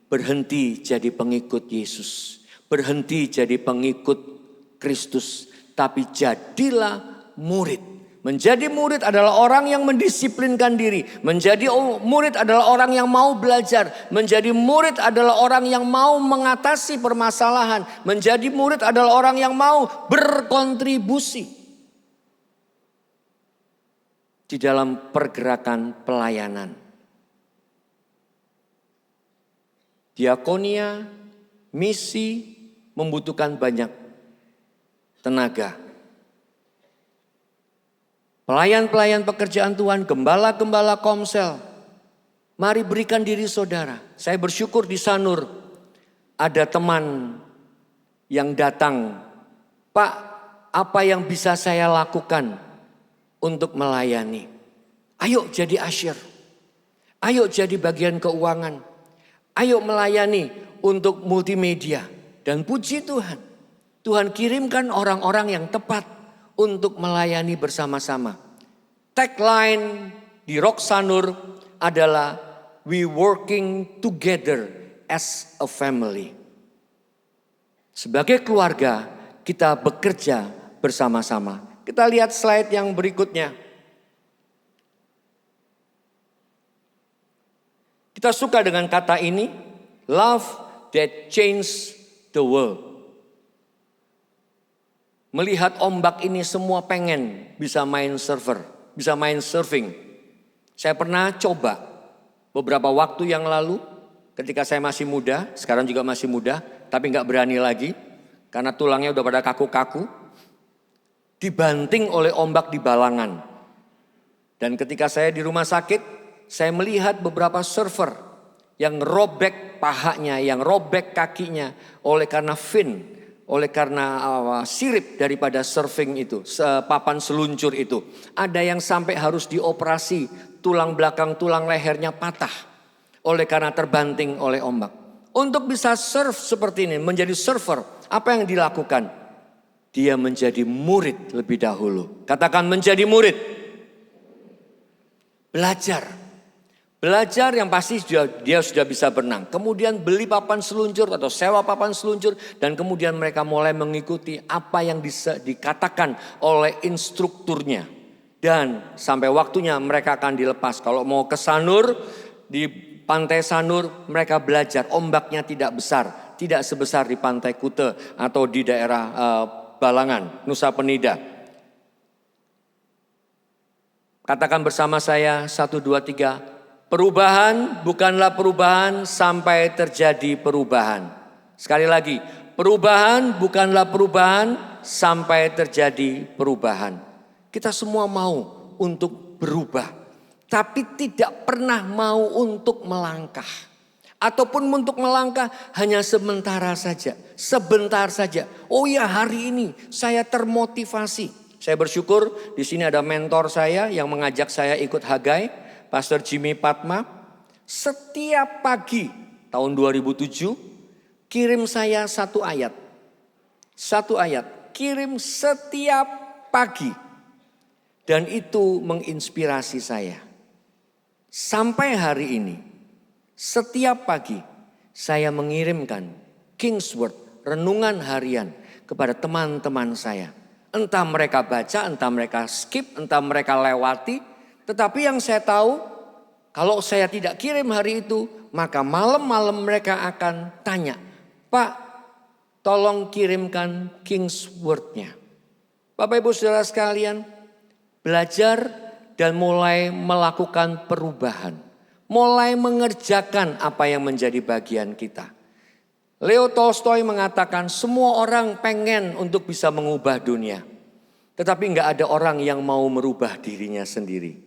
Berhenti jadi pengikut Yesus. Berhenti jadi pengikut Kristus. Tapi jadilah murid. Menjadi murid adalah orang yang mendisiplinkan diri. Menjadi murid adalah orang yang mau belajar. Menjadi murid adalah orang yang mau mengatasi permasalahan. Menjadi murid adalah orang yang mau berkontribusi di dalam pergerakan pelayanan. Diakonia, misi membutuhkan banyak tenaga. Pelayan-pelayan pekerjaan Tuhan, gembala-gembala komsel. Mari berikan diri saudara. Saya bersyukur di Sanur ada teman yang datang. Pak, apa yang bisa saya lakukan untuk melayani? Ayo jadi asyir. Ayo jadi bagian keuangan. Ayo melayani untuk multimedia. Dan puji Tuhan. Tuhan kirimkan orang-orang yang tepat untuk melayani bersama-sama. Tagline di Rock Sanur adalah we working together as a family. Sebagai keluarga, kita bekerja bersama-sama. Kita lihat slide yang berikutnya. Kita suka dengan kata ini, love that changed the world. Melihat ombak ini semua pengen bisa main surfer, bisa main surfing. Saya pernah coba beberapa waktu yang lalu ketika saya masih muda, sekarang juga masih muda, tapi nggak berani lagi karena tulangnya udah pada kaku-kaku. Dibanting oleh ombak di Balangan. Dan ketika saya di rumah sakit, saya melihat beberapa surfer yang robek pahanya, yang robek kakinya oleh karena fin, oleh karena sirip daripada surfing itu, papan seluncur itu. Ada yang sampai harus dioperasi, tulang belakang, tulang lehernya patah oleh karena terbanting oleh ombak. Untuk bisa surf seperti ini, menjadi surfer, apa yang dilakukan? Dia menjadi murid lebih dahulu. Katakan menjadi murid. Belajar. Belajar yang pasti dia sudah bisa berenang. Kemudian beli papan seluncur atau sewa papan seluncur. Dan kemudian mereka mulai mengikuti apa yang dikatakan oleh instrukturnya. Dan sampai waktunya mereka akan dilepas. Kalau mau ke Sanur, di pantai Sanur mereka belajar. Ombaknya tidak besar. Tidak sebesar di pantai Kute atau di daerah Balangan, Nusa Penida. Katakan bersama saya 1, 2, 3. Perubahan bukanlah perubahan sampai terjadi perubahan. Sekali lagi, perubahan bukanlah perubahan sampai terjadi perubahan. Kita semua mau untuk berubah, tapi tidak pernah mau untuk melangkah. Ataupun untuk melangkah hanya sementara saja. Sebentar saja. Oh ya, hari ini saya termotivasi. Saya bersyukur di sini ada mentor saya yang mengajak saya ikut Hagai, Pastor Jimmy Patma. Setiap pagi tahun 2007 kirim saya satu ayat. Satu ayat, kirim setiap pagi. Dan itu menginspirasi saya. Sampai hari ini, setiap pagi saya mengirimkan King's Word, renungan harian kepada teman-teman saya. Entah mereka baca, entah mereka skip, entah mereka lewati. Tetapi yang saya tahu, kalau saya tidak kirim hari itu, maka malam-malam mereka akan tanya, Pak, tolong kirimkan King's Word-nya. Bapak Ibu Saudara sekalian, belajar dan mulai melakukan perubahan. Mulai mengerjakan apa yang menjadi bagian kita. Leo Tolstoy mengatakan semua orang pengen untuk bisa mengubah dunia. Tetapi nggak ada orang yang mau merubah dirinya sendiri.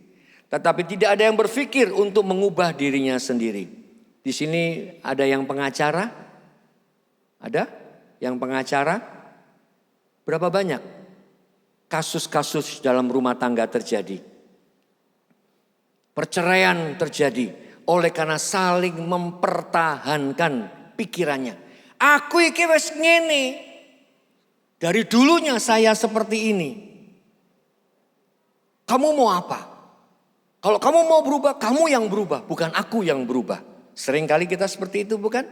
Tetapi tidak ada yang berpikir untuk mengubah dirinya sendiri. Di sini ada yang pengacara? Ada yang pengacara? Berapa banyak kasus-kasus dalam rumah tangga terjadi? Perceraian terjadi oleh karena saling mempertahankan pikirannya. Aku iki wis ngene. Dari dulunya saya seperti ini. Kamu mau apa? Kalau kamu mau berubah, kamu yang berubah, bukan aku yang berubah. Seringkali kita seperti itu, bukan?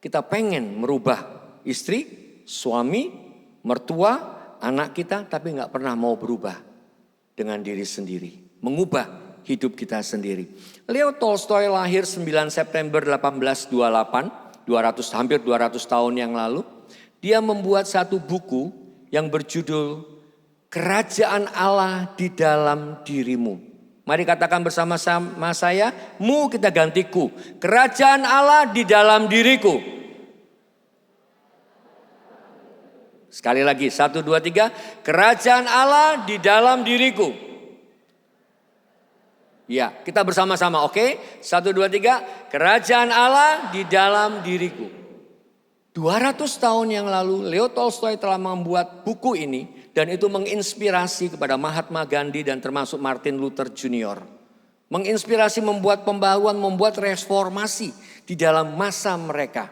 Kita pengen merubah istri, suami, mertua, anak kita, tapi nggak pernah mau berubah dengan diri sendiri. Mengubah hidup kita sendiri. Leo Tolstoy lahir 9 September 1828, hampir 200 tahun yang lalu. Dia membuat satu buku yang berjudul Kerajaan Allah di dalam dirimu. Mari katakan bersama-sama saya, mu kita gantiku. Kerajaan Allah di dalam diriku. Sekali lagi, 1, 2, 3. Kerajaan Allah di dalam diriku. Ya, kita bersama-sama, oke? 1, 2, 3. Kerajaan Allah di dalam diriku. 200 tahun yang lalu Leo Tolstoy telah membuat buku ini. Dan itu menginspirasi kepada Mahatma Gandhi dan termasuk Martin Luther Jr. Menginspirasi membuat pembaruan, membuat reformasi di dalam masa mereka.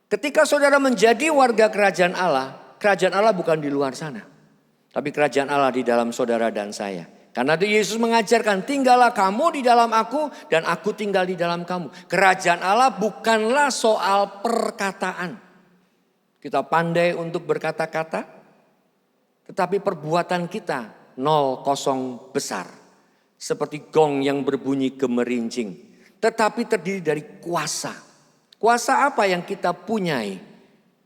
Ketika saudara menjadi warga kerajaan Allah bukan di luar sana. Tapi kerajaan Allah di dalam saudara dan saya. Karena itu Yesus mengajarkan, tinggallah kamu di dalam aku dan aku tinggal di dalam kamu. Kerajaan Allah bukanlah soal perkataan. Kita pandai untuk berkata-kata, tetapi perbuatan kita 0 besar. Seperti gong yang berbunyi gemerincing. Tetapi terdiri dari kuasa. Kuasa apa yang kita punyai?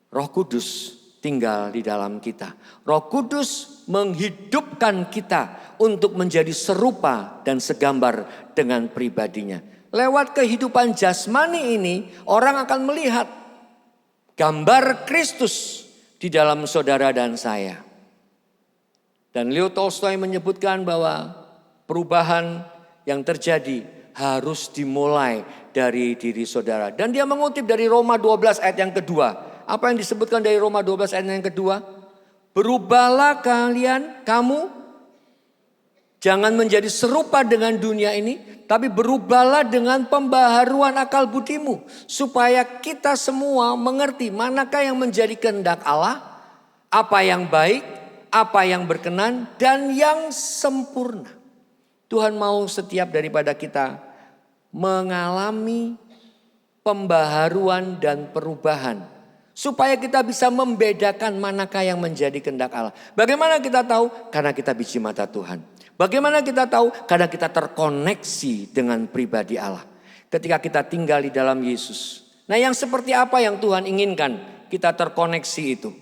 Roh Kudus tinggal di dalam kita. Roh Kudus menghidupkan kita untuk menjadi serupa dan segambar dengan pribadinya. Lewat kehidupan jasmani ini, orang akan melihat gambar Kristus di dalam saudara dan saya. Dan Leo Tolstoy menyebutkan bahwa perubahan yang terjadi harus dimulai dari diri saudara. Dan dia mengutip dari Roma 12 ayat yang kedua. Apa yang disebutkan dari Roma 12 ayat yang kedua? Berubahlah kamu, jangan menjadi serupa dengan dunia ini, tapi berubahlah dengan pembaharuan akal budimu. Supaya kita semua mengerti manakah yang menjadi kehendak Allah, apa yang baik, apa yang berkenan, dan yang sempurna. Tuhan mau setiap daripada kita mengalami pembaharuan dan perubahan. Supaya kita bisa membedakan manakah yang menjadi kehendak Allah. Bagaimana kita tahu? Karena kita biji mata Tuhan. Bagaimana kita tahu? Karena kita terkoneksi dengan pribadi Allah. Ketika kita tinggal di dalam Yesus. Nah, yang seperti apa yang Tuhan inginkan kita terkoneksi itu?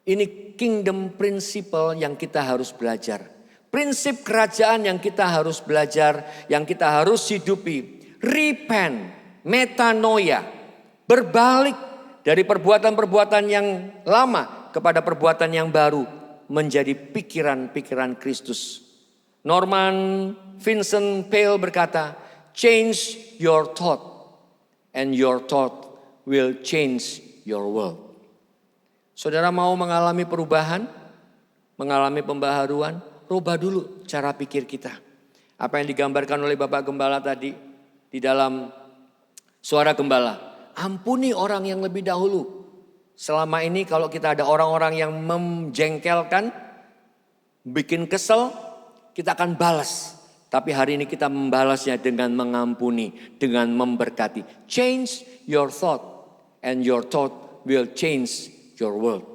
Ini kingdom principle yang kita harus belajar. Prinsip kerajaan yang kita harus belajar, yang kita harus hidupi. Repent, metanoia, berbalik dari perbuatan-perbuatan yang lama kepada perbuatan yang baru menjadi pikiran-pikiran Kristus. Norman Vincent Peale berkata, change your thought and your thought will change your world. Saudara mau mengalami perubahan, mengalami pembaharuan, rubah dulu cara pikir kita. Apa yang digambarkan oleh Bapak Gembala tadi di dalam Suara Gembala. Ampuni orang yang lebih dahulu. Selama ini kalau kita ada orang-orang yang menjengkelkan, bikin kesel, kita akan balas. Tapi hari ini kita membalasnya dengan mengampuni, dengan memberkati. Change your thought and your thought will change your world.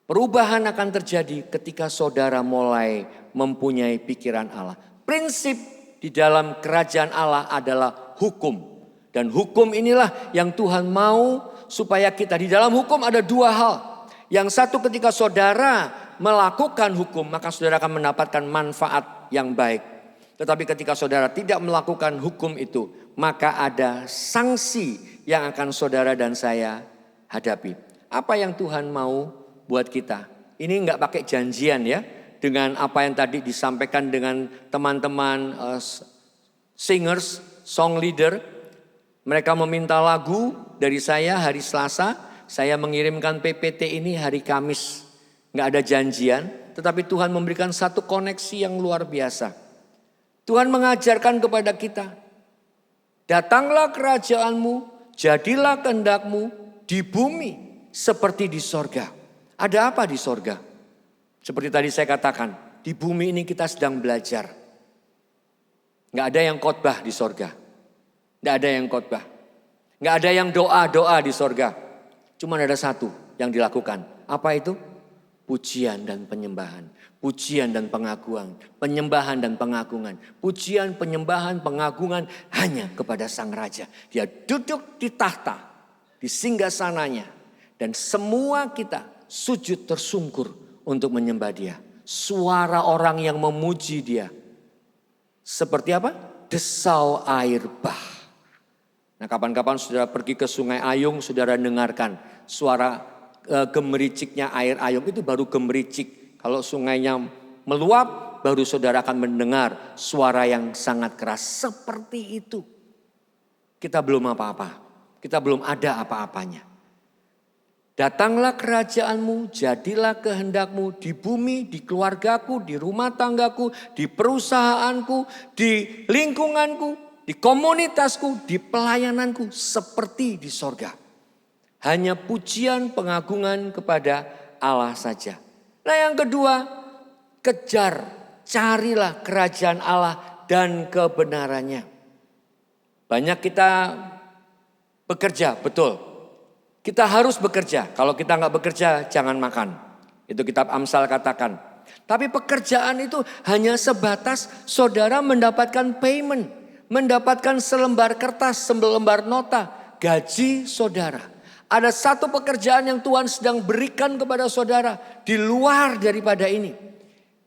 Perubahan akan terjadi ketika saudara mulai mempunyai pikiran Allah. Prinsip di dalam kerajaan Allah adalah hukum. Dan hukum inilah yang Tuhan mau supaya kita. Di dalam hukum ada dua hal. Yang satu, ketika saudara melakukan hukum, maka saudara akan mendapatkan manfaat yang baik. Tetapi ketika saudara tidak melakukan hukum itu, maka ada sanksi yang akan saudara dan saya hadapi. Apa yang Tuhan mau buat kita? Ini enggak pakai janjian ya. Dengan apa yang tadi disampaikan dengan teman-teman singers, song leader. Mereka meminta lagu dari saya hari Selasa. Saya mengirimkan PPT ini hari Kamis. Nggak ada janjian. Tetapi Tuhan memberikan satu koneksi yang luar biasa. Tuhan mengajarkan kepada kita. Datanglah kerajaanmu, jadilah kehendakmu di bumi seperti di sorga. Ada apa di sorga? Seperti tadi saya katakan. Di bumi ini kita sedang belajar. Nggak ada yang khotbah di sorga. Tidak ada yang khotbah. Nggak ada yang doa-doa di sorga. Cuma ada satu yang dilakukan. Apa itu? Pujian dan penyembahan. Pujian dan pengakuan. Penyembahan dan pengagungan. Pujian, penyembahan, pengagungan hanya kepada Sang Raja. Dia duduk di tahta. Di singgasananya. Dan semua kita sujud tersungkur untuk menyembah dia. Suara orang yang memuji dia. Seperti apa? Desau air bah. Nah, kapan-kapan saudara pergi ke Sungai Ayung, saudara dengarkan suara gemericiknya air Ayung. Itu baru gemericik. Kalau sungainya meluap, baru saudara akan mendengar suara yang sangat keras. Seperti itu. Kita belum apa-apa. Kita belum ada apa-apanya. Datanglah kerajaanmu, jadilah kehendakmu di bumi, di keluargaku, di rumah tanggaku, di perusahaanku, di lingkunganku, di komunitasku, di pelayananku seperti di sorga. Hanya pujian pengagungan kepada Allah saja. Nah, yang kedua, kejar, carilah kerajaan Allah dan kebenarannya. Banyak kita bekerja, betul. Kita harus bekerja. Kalau kita nggak bekerja, jangan makan. Itu kitab Amsal katakan. Tapi pekerjaan itu hanya sebatas saudara mendapatkan payment. Mendapatkan selembar kertas, selembar nota. Gaji saudara. Ada satu pekerjaan yang Tuhan sedang berikan kepada saudara. Di luar daripada ini.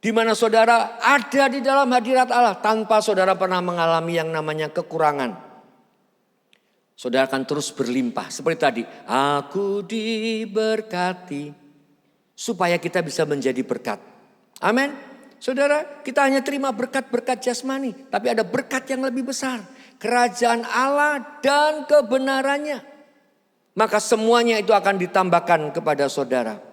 Di mana saudara ada di dalam hadirat Allah. Tanpa saudara pernah mengalami yang namanya kekurangan. Saudara akan terus berlimpah. Seperti tadi. Aku diberkati. Supaya kita bisa menjadi berkat. Amin. Saudara, kita hanya terima berkat-berkat jasmani. Tapi ada berkat yang lebih besar. Kerajaan Allah dan kebenarannya. Maka semuanya itu akan ditambahkan kepada saudara.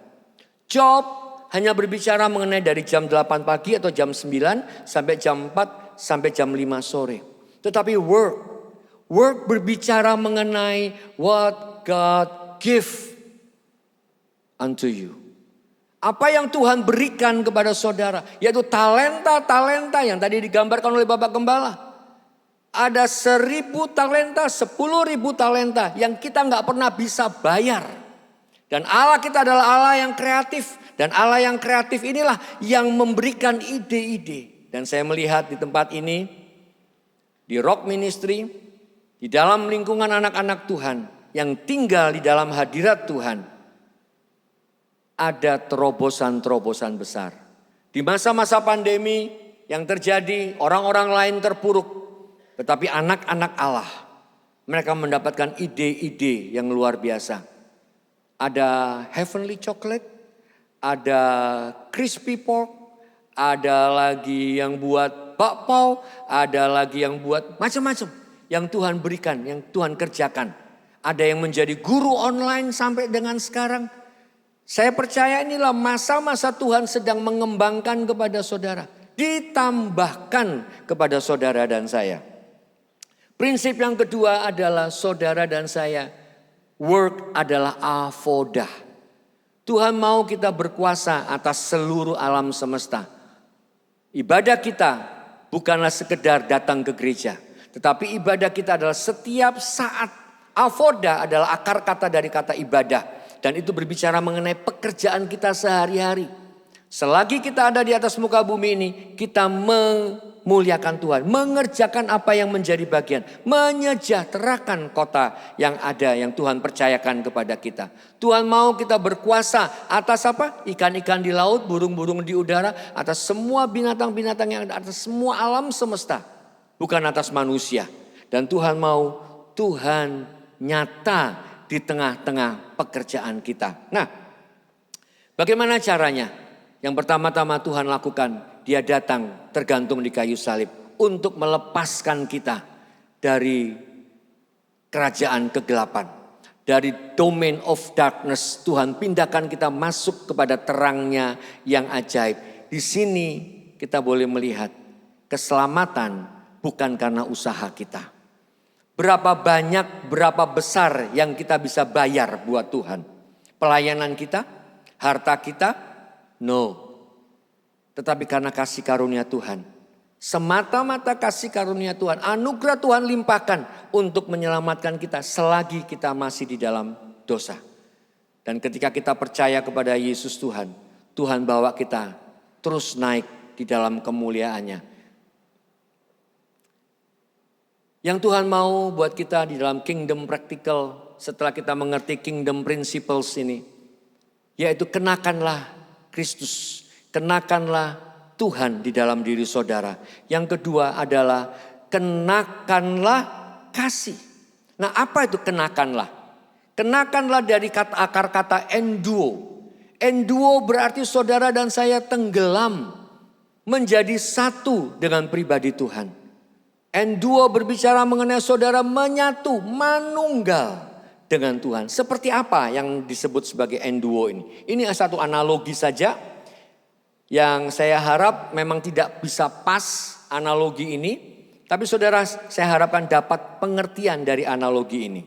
Job hanya berbicara mengenai dari jam 8 pagi atau jam 9 sampai jam 4 sampai jam 5 sore. Tetapi work berbicara mengenai what God give unto you. Apa yang Tuhan berikan kepada saudara. Yaitu talenta-talenta yang tadi digambarkan oleh Bapak Gembala. Ada 1.000 talenta, 10.000 talenta yang kita nggak pernah bisa bayar. Dan Allah kita adalah Allah yang kreatif. Dan Allah yang kreatif inilah yang memberikan ide-ide. Dan saya melihat di tempat ini, di Rock Ministry, di dalam lingkungan anak-anak Tuhan yang tinggal di dalam hadirat Tuhan. Ada terobosan-terobosan besar. Di masa-masa pandemi yang terjadi, orang-orang lain terpuruk. Tetapi anak-anak Allah, mereka mendapatkan ide-ide yang luar biasa. Ada heavenly chocolate, ada crispy pork, ada lagi yang buat bakpao, ada lagi yang buat macam-macam. Yang Tuhan berikan, yang Tuhan kerjakan. Ada yang menjadi guru online sampai dengan sekarang. Saya percaya inilah masa-masa Tuhan sedang mengembangkan kepada saudara. Ditambahkan kepada saudara dan saya. Prinsip yang kedua adalah saudara dan saya. Work adalah avodah. Tuhan mau kita berkuasa atas seluruh alam semesta. Ibadah kita bukanlah sekedar datang ke gereja. Tetapi ibadah kita adalah setiap saat. Avodah adalah akar kata dari kata ibadah. Dan itu berbicara mengenai pekerjaan kita sehari-hari. Selagi kita ada di atas muka bumi ini, kita memuliakan Tuhan. Mengerjakan apa yang menjadi bagian. Menyejahterakan kota yang ada, yang Tuhan percayakan kepada kita. Tuhan mau kita berkuasa atas apa? Ikan-ikan di laut, burung-burung di udara. Atas semua binatang-binatang yang ada, atas semua alam semesta. Bukan atas manusia. Dan Tuhan mau, Tuhan nyata di tengah-tengah pekerjaan kita. Nah, bagaimana caranya? Yang pertama-tama Tuhan lakukan, dia datang tergantung di kayu salib untuk melepaskan kita dari kerajaan kegelapan. Dari domain of darkness, Tuhan pindahkan kita masuk kepada terangnya yang ajaib. Di sini kita boleh melihat keselamatan bukan karena usaha kita. Berapa banyak, berapa besar yang kita bisa bayar buat Tuhan? Pelayanan kita, harta kita? No. Tetapi karena kasih karunia Tuhan. Semata-mata kasih karunia Tuhan. Anugerah Tuhan limpahkan untuk menyelamatkan kita selagi kita masih di dalam dosa. Dan ketika kita percaya kepada Yesus Tuhan, Tuhan bawa kita terus naik di dalam kemuliaannya. Yang Tuhan mau buat kita di dalam kingdom practical setelah kita mengerti kingdom principles ini. Yaitu kenakanlah Kristus, kenakanlah Tuhan di dalam diri saudara. Yang kedua adalah kenakanlah kasih. Nah, apa itu kenakanlah? Kenakanlah dari akar kata enduo. Enduo berarti saudara dan saya tenggelam menjadi satu dengan pribadi Tuhan. Enduo berbicara mengenai saudara menyatu, manunggal dengan Tuhan. Seperti apa yang disebut sebagai enduo ini? Ini satu analogi saja yang saya harap memang tidak bisa pas analogi ini. Tapi saudara, saya harapkan dapat pengertian dari analogi ini.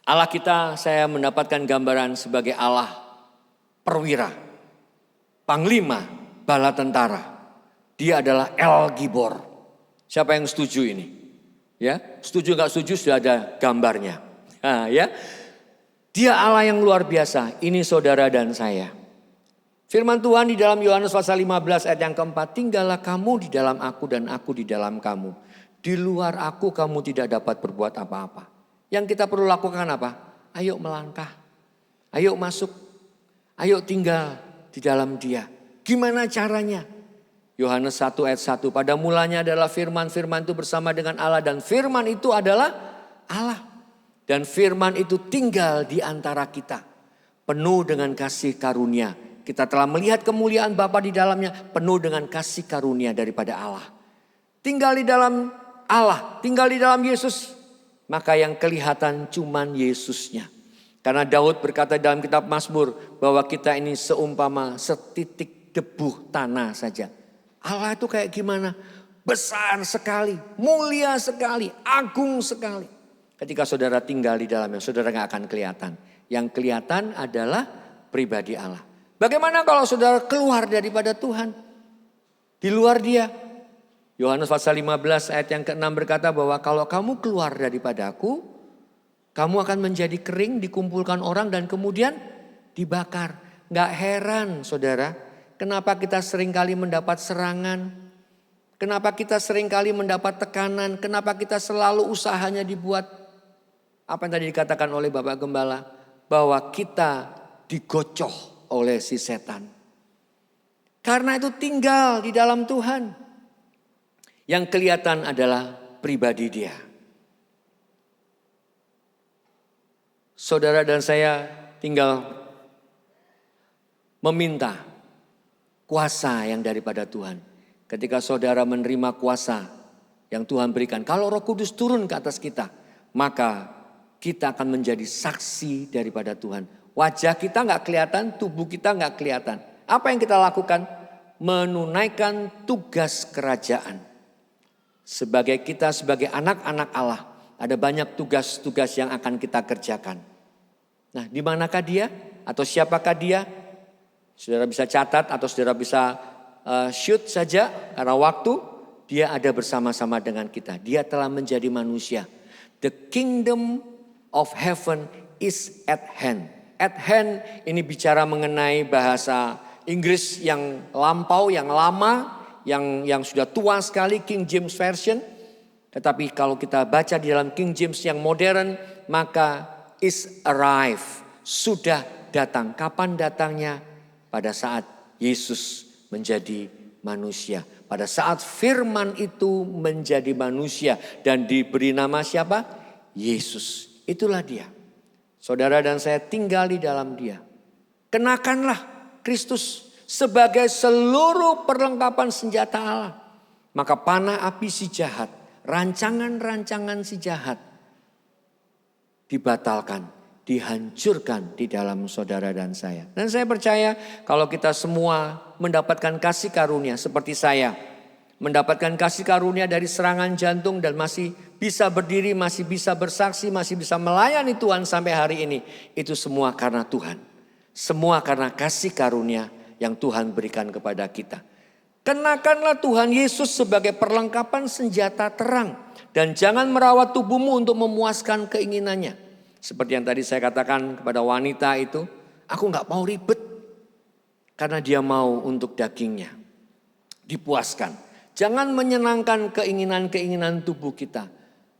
Allah kita, saya mendapatkan gambaran sebagai Allah perwira, panglima, bala tentara. Dia adalah El Gibor. Siapa yang setuju ini? Ya, setuju nggak setuju sudah ada gambarnya. Nah, ya, Dia Allah yang luar biasa. Ini saudara dan saya. Firman Tuhan di dalam Yohanes pasal 15 ayat yang keempat. Tinggallah kamu di dalam aku dan aku di dalam kamu. Di luar aku kamu tidak dapat berbuat apa-apa. Yang kita perlu lakukan apa? Ayo melangkah. Ayo masuk. Ayo tinggal di dalam Dia. Gimana caranya? Yohanes 1 ayat 1. Pada mulanya adalah firman. Firman itu bersama dengan Allah. Dan firman itu adalah Allah. Dan firman itu tinggal di antara kita. Penuh dengan kasih karunia. Kita telah melihat kemuliaan Bapa di dalamnya. Penuh dengan kasih karunia daripada Allah. Tinggal di dalam Allah. Tinggal di dalam Yesus. Maka yang kelihatan cuman Yesusnya. Karena Daud berkata dalam kitab Mazmur. Bahwa kita ini seumpama setitik debu tanah saja. Allah itu kayak gimana? Besar sekali. Mulia sekali. Agung sekali. Ketika saudara tinggal di dalamnya. Saudara gak akan kelihatan. Yang kelihatan adalah pribadi Allah. Bagaimana kalau saudara keluar daripada Tuhan? Di luar Dia. Yohanes pasal 15 ayat yang ke-6 berkata bahwa kalau kamu keluar daripada aku, kamu akan menjadi kering, dikumpulkan orang dan kemudian dibakar. Gak heran saudara, kenapa kita seringkali mendapat serangan. Kenapa kita seringkali mendapat tekanan. Kenapa kita selalu usahanya dibuat. Apa yang tadi dikatakan oleh Bapak Gembala. Bahwa kita digocoh oleh si setan. Karena itu tinggal di dalam Tuhan. Yang kelihatan adalah pribadi Dia. Saudara dan saya tinggal meminta kuasa yang daripada Tuhan. Ketika saudara menerima kuasa yang Tuhan berikan. Kalau Roh Kudus turun ke atas kita. Maka kita akan menjadi saksi daripada Tuhan. Wajah kita gak kelihatan, tubuh kita gak kelihatan. Apa yang kita lakukan? Menunaikan tugas kerajaan. Kita sebagai anak-anak Allah. Ada banyak tugas-tugas yang akan kita kerjakan. Nah, di manakah Dia? Atau siapakah Dia? Saudara bisa catat atau saudara bisa shoot saja. Karena waktu Dia ada bersama-sama dengan kita. Dia telah menjadi manusia. The kingdom of heaven is at hand. At hand ini bicara mengenai bahasa Inggris yang lampau, yang lama, yang sudah tua sekali, King James Version. Tetapi kalau kita baca di dalam King James yang modern, maka is arrive, sudah datang. Kapan datangnya? Pada saat Yesus menjadi manusia. Pada saat firman itu menjadi manusia dan diberi nama siapa? Yesus. Itulah Dia. Saudara dan saya tinggal di dalam Dia. Kenakanlah Kristus sebagai seluruh perlengkapan senjata Allah. Maka panah api si jahat, rancangan-rancangan si jahat dibatalkan, dihancurkan di dalam saudara dan saya. Dan saya percaya kalau kita semua mendapatkan kasih karunia seperti saya. Mendapatkan kasih karunia dari serangan jantung dan masih bisa berdiri, masih bisa bersaksi, masih bisa melayani Tuhan sampai hari ini. Itu semua karena Tuhan. Semua karena kasih karunia yang Tuhan berikan kepada kita. Kenakanlah Tuhan Yesus sebagai perlengkapan senjata terang. Dan jangan merawat tubuhmu untuk memuaskan keinginannya. Seperti yang tadi saya katakan kepada wanita itu. Aku gak mau ribet. Karena dia mau untuk dagingnya dipuaskan. Jangan menyenangkan keinginan-keinginan tubuh kita.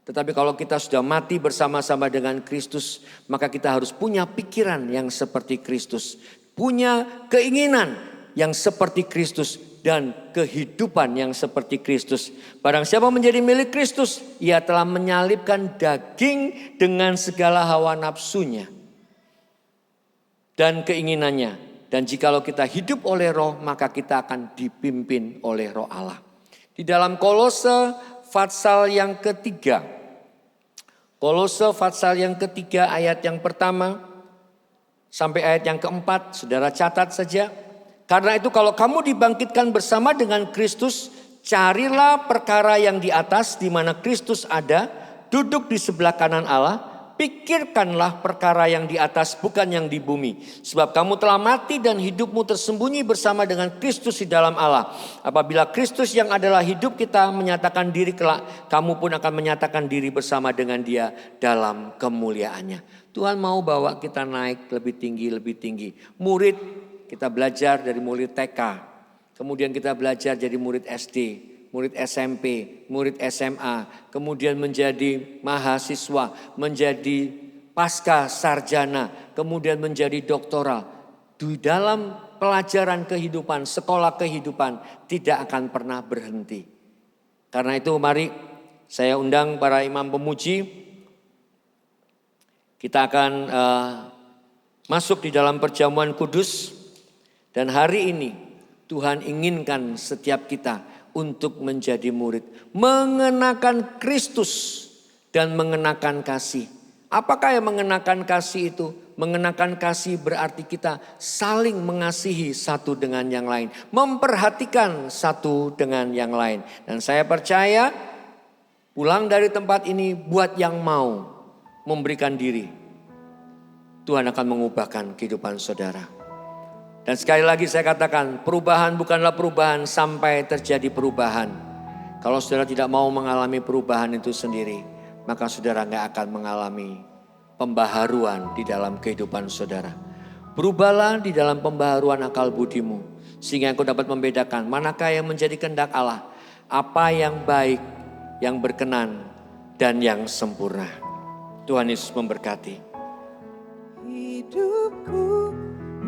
Tetapi kalau kita sudah mati bersama-sama dengan Kristus, maka kita harus punya pikiran yang seperti Kristus. Punya keinginan yang seperti Kristus dan kehidupan yang seperti Kristus. Barang siapa menjadi milik Kristus, ia telah menyalibkan daging dengan segala hawa nafsunya dan keinginannya. Dan jikalau kita hidup oleh Roh, maka kita akan dipimpin oleh Roh Allah. Di dalam Kolose pasal yang ketiga. Kolose pasal yang ketiga ayat yang pertama sampai ayat yang keempat. Saudara catat saja. Karena itu kalau kamu dibangkitkan bersama dengan Kristus. Carilah perkara yang di atas di mana Kristus ada. Duduk di sebelah kanan Allah. pikirkanlah perkara yang di atas, bukan yang di bumi. Sebab kamu telah mati dan hidupmu tersembunyi bersama dengan Kristus di dalam Allah. Apabila Kristus yang adalah hidup kita menyatakan diri kelak, kamu pun akan menyatakan diri bersama dengan Dia dalam kemuliaannya. Tuhan mau bawa kita naik lebih tinggi. Murid, kita belajar dari murid TK. Kemudian kita belajar jadi murid SD. Murid SMP, murid SMA, kemudian menjadi mahasiswa, menjadi pasca sarjana, kemudian menjadi doktoral. Di dalam pelajaran kehidupan, sekolah kehidupan tidak akan pernah berhenti. Karena itu mari saya undang para imam pemuji. Kita akan masuk di dalam perjamuan kudus. Dan hari ini Tuhan inginkan setiap kita untuk menjadi murid, mengenakan Kristus dan mengenakan kasih. Apakah yang mengenakan kasih itu? Mengenakan kasih berarti kita saling mengasihi satu dengan yang lain, memperhatikan satu dengan yang lain. Dan saya percaya pulang dari tempat ini buat yang mau memberikan diri, Tuhan akan mengubahkan kehidupan saudara. Dan sekali lagi saya katakan, perubahan bukanlah perubahan sampai terjadi perubahan. Kalau saudara tidak mau mengalami perubahan itu sendiri, maka saudara gak akan mengalami pembaharuan di dalam kehidupan saudara. Berubahlah di dalam pembaharuan akal budimu, sehingga engkau dapat membedakan manakah yang menjadi kehendak Allah, apa yang baik, yang berkenan, dan yang sempurna. Tuhan Yesus memberkati. Hidupku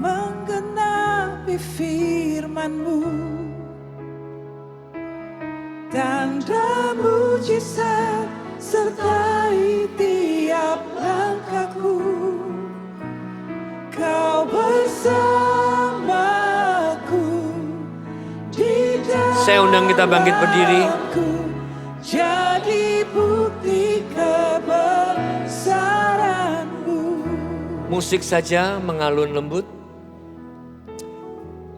menggenapi firman-Mu, tanda mujizat sertai tiap langkahku. Kau bersamaku di dalam. Saya undang kita bangkit berdiri. Jadi bukti kebesaran-Mu. Musik saja mengalun lembut.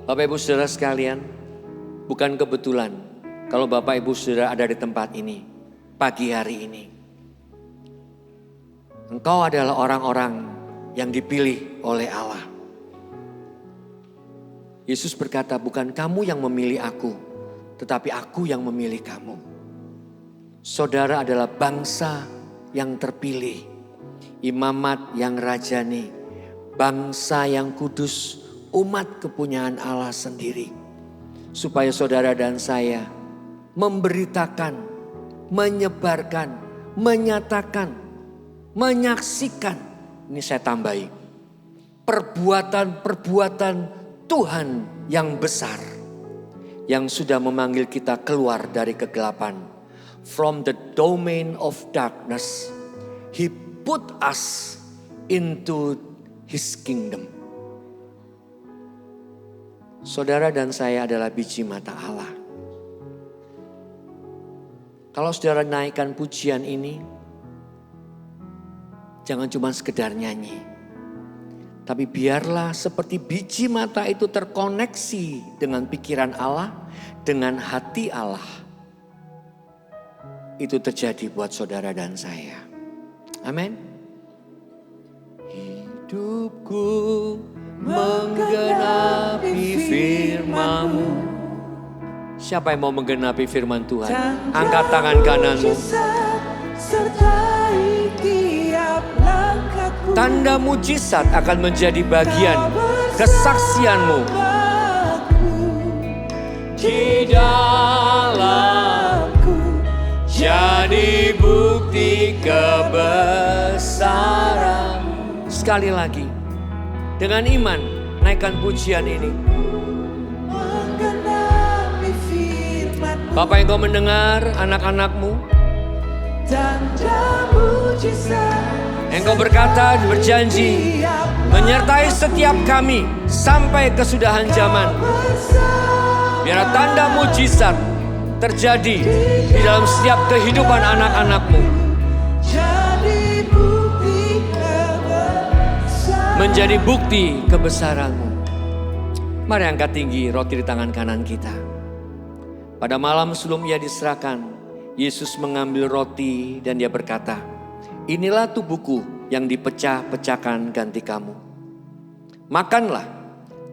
Bapak Ibu Saudara sekalian, bukan kebetulan kalau Bapak Ibu Saudara ada di tempat ini pagi hari ini. Engkau adalah orang-orang yang dipilih oleh Allah. Yesus berkata, bukan kamu yang memilih aku, tetapi aku yang memilih kamu. Saudara adalah bangsa yang terpilih, imamat yang rajani, bangsa yang kudus, umat kepunyaan Allah sendiri. Supaya saudara dan saya memberitakan, menyebarkan, menyatakan, menyaksikan. Ini saya tambahi. Perbuatan-perbuatan Tuhan yang besar. Yang sudah memanggil kita keluar dari kegelapan. From the domain of darkness. He put us into His kingdom. Saudara dan saya adalah biji mata Allah. Kalau saudara naikkan pujian ini, jangan cuma sekedar nyanyi. Tapi biarlah seperti biji mata itu terkoneksi dengan pikiran Allah, dengan hati Allah. Itu terjadi buat saudara dan saya. Amin. Hidupku menggenapi firman-Mu. Siapa yang mau menggenapi firman Tuhan? Angkat tangan kananmu. Tanda mujizat akan menjadi bagian kesaksianmu. Di dalamku jadi bukti kebesaran. Sekali lagi. Dengan iman, naikkan pujian ini. Bapak yang kau mendengar anak-anakmu. Engkau berkata, berjanji, menyertai setiap kami sampai kesudahan zaman. Biar tanda mujizat terjadi di dalam setiap kehidupan anak-anakmu. Menjadi bukti kebesaranmu. Mari angkat tinggi roti di tangan kanan kita. Pada malam sebelum ia diserahkan, Yesus mengambil roti dan dia berkata, inilah tubuhku yang dipecah-pecahkan ganti kamu. Makanlah,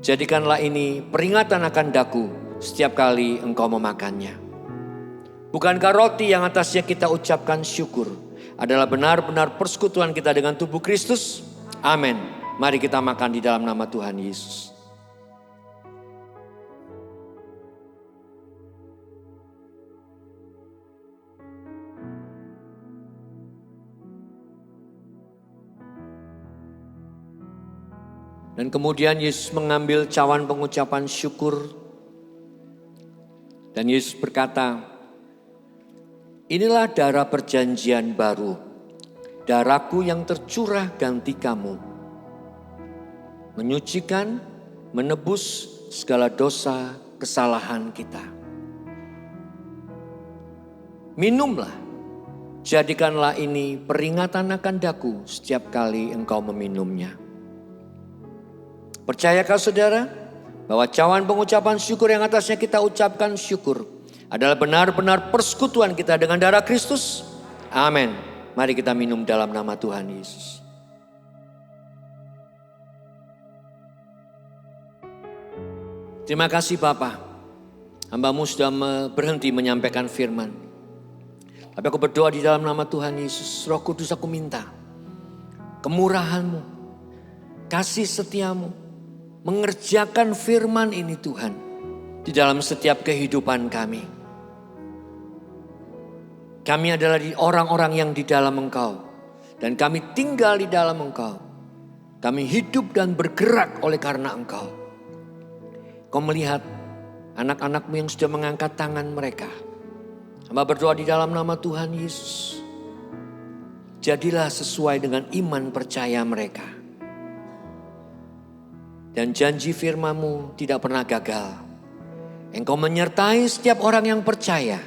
jadikanlah ini peringatan akan daku setiap kali engkau memakannya. Bukankah roti yang atasnya kita ucapkan syukur adalah benar-benar persekutuan kita dengan tubuh Kristus? Amin. Mari kita makan di dalam nama Tuhan Yesus. Dan kemudian Yesus mengambil cawan pengucapan syukur. Dan Yesus berkata, inilah darah perjanjian baru, darahku yang tercurah ganti kamu. Menyucikan, menebus segala dosa kesalahan kita. Minumlah, jadikanlah ini peringatan akan daku setiap kali engkau meminumnya. Percayakah saudara bahwa cawan pengucapan syukur yang atasnya kita ucapkan syukur adalah benar-benar persekutuan kita dengan darah Kristus? Amin. Mari kita minum dalam nama Tuhan Yesus. Terima kasih Bapa, hamba-Mu sudah berhenti menyampaikan firman. Tapi aku berdoa di dalam nama Tuhan Yesus, Roh Kudus aku minta kemurahan-Mu, kasih setia-Mu, mengerjakan firman ini Tuhan di dalam setiap kehidupan kami. Kami adalah orang-orang yang di dalam Engkau dan kami tinggal di dalam Engkau. Kami hidup dan bergerak oleh karena Engkau. Kau melihat anak-anak-Mu yang sudah mengangkat tangan mereka. Hamba berdoa di dalam nama Tuhan Yesus. Jadilah sesuai dengan iman percaya mereka. Dan janji firman-Mu tidak pernah gagal. Engkau menyertai setiap orang yang percaya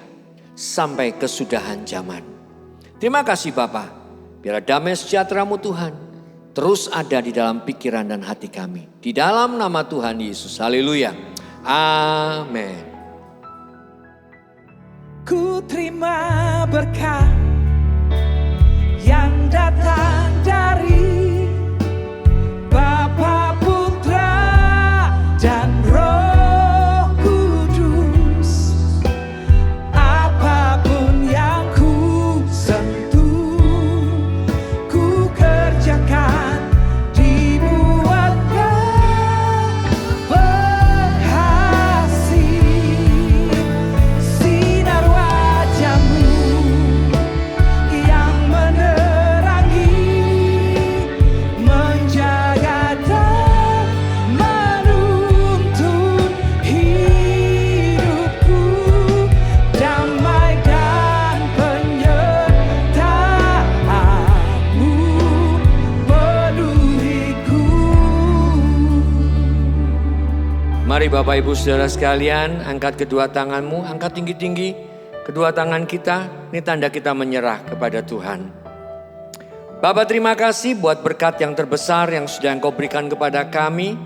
sampai kesudahan zaman. Terima kasih Bapa. Biar damai sejahtera-Mu Tuhan terus ada di dalam pikiran dan hati kami. Di dalam nama Tuhan Yesus. Haleluya. Amin. Ku terima berkat yang datang dari Bapa, Putra, dan Roh Kudus. Apapun yang ku sentuh, ku kerjakan, dibuatnya berhasil. Sinar wajah-Mu yang menerangi, menjaga dan menuntun hidupku. Damai dan penyertaan-Mu penuhiku. Mari Bapak Ibu Saudara sekalian, angkat kedua tanganmu, angkat tinggi-tinggi kedua tangan kita. Ini tanda kita menyerah kepada Tuhan. Bapak terima kasih buat berkat yang terbesar yang sudah Engkau berikan kepada kami,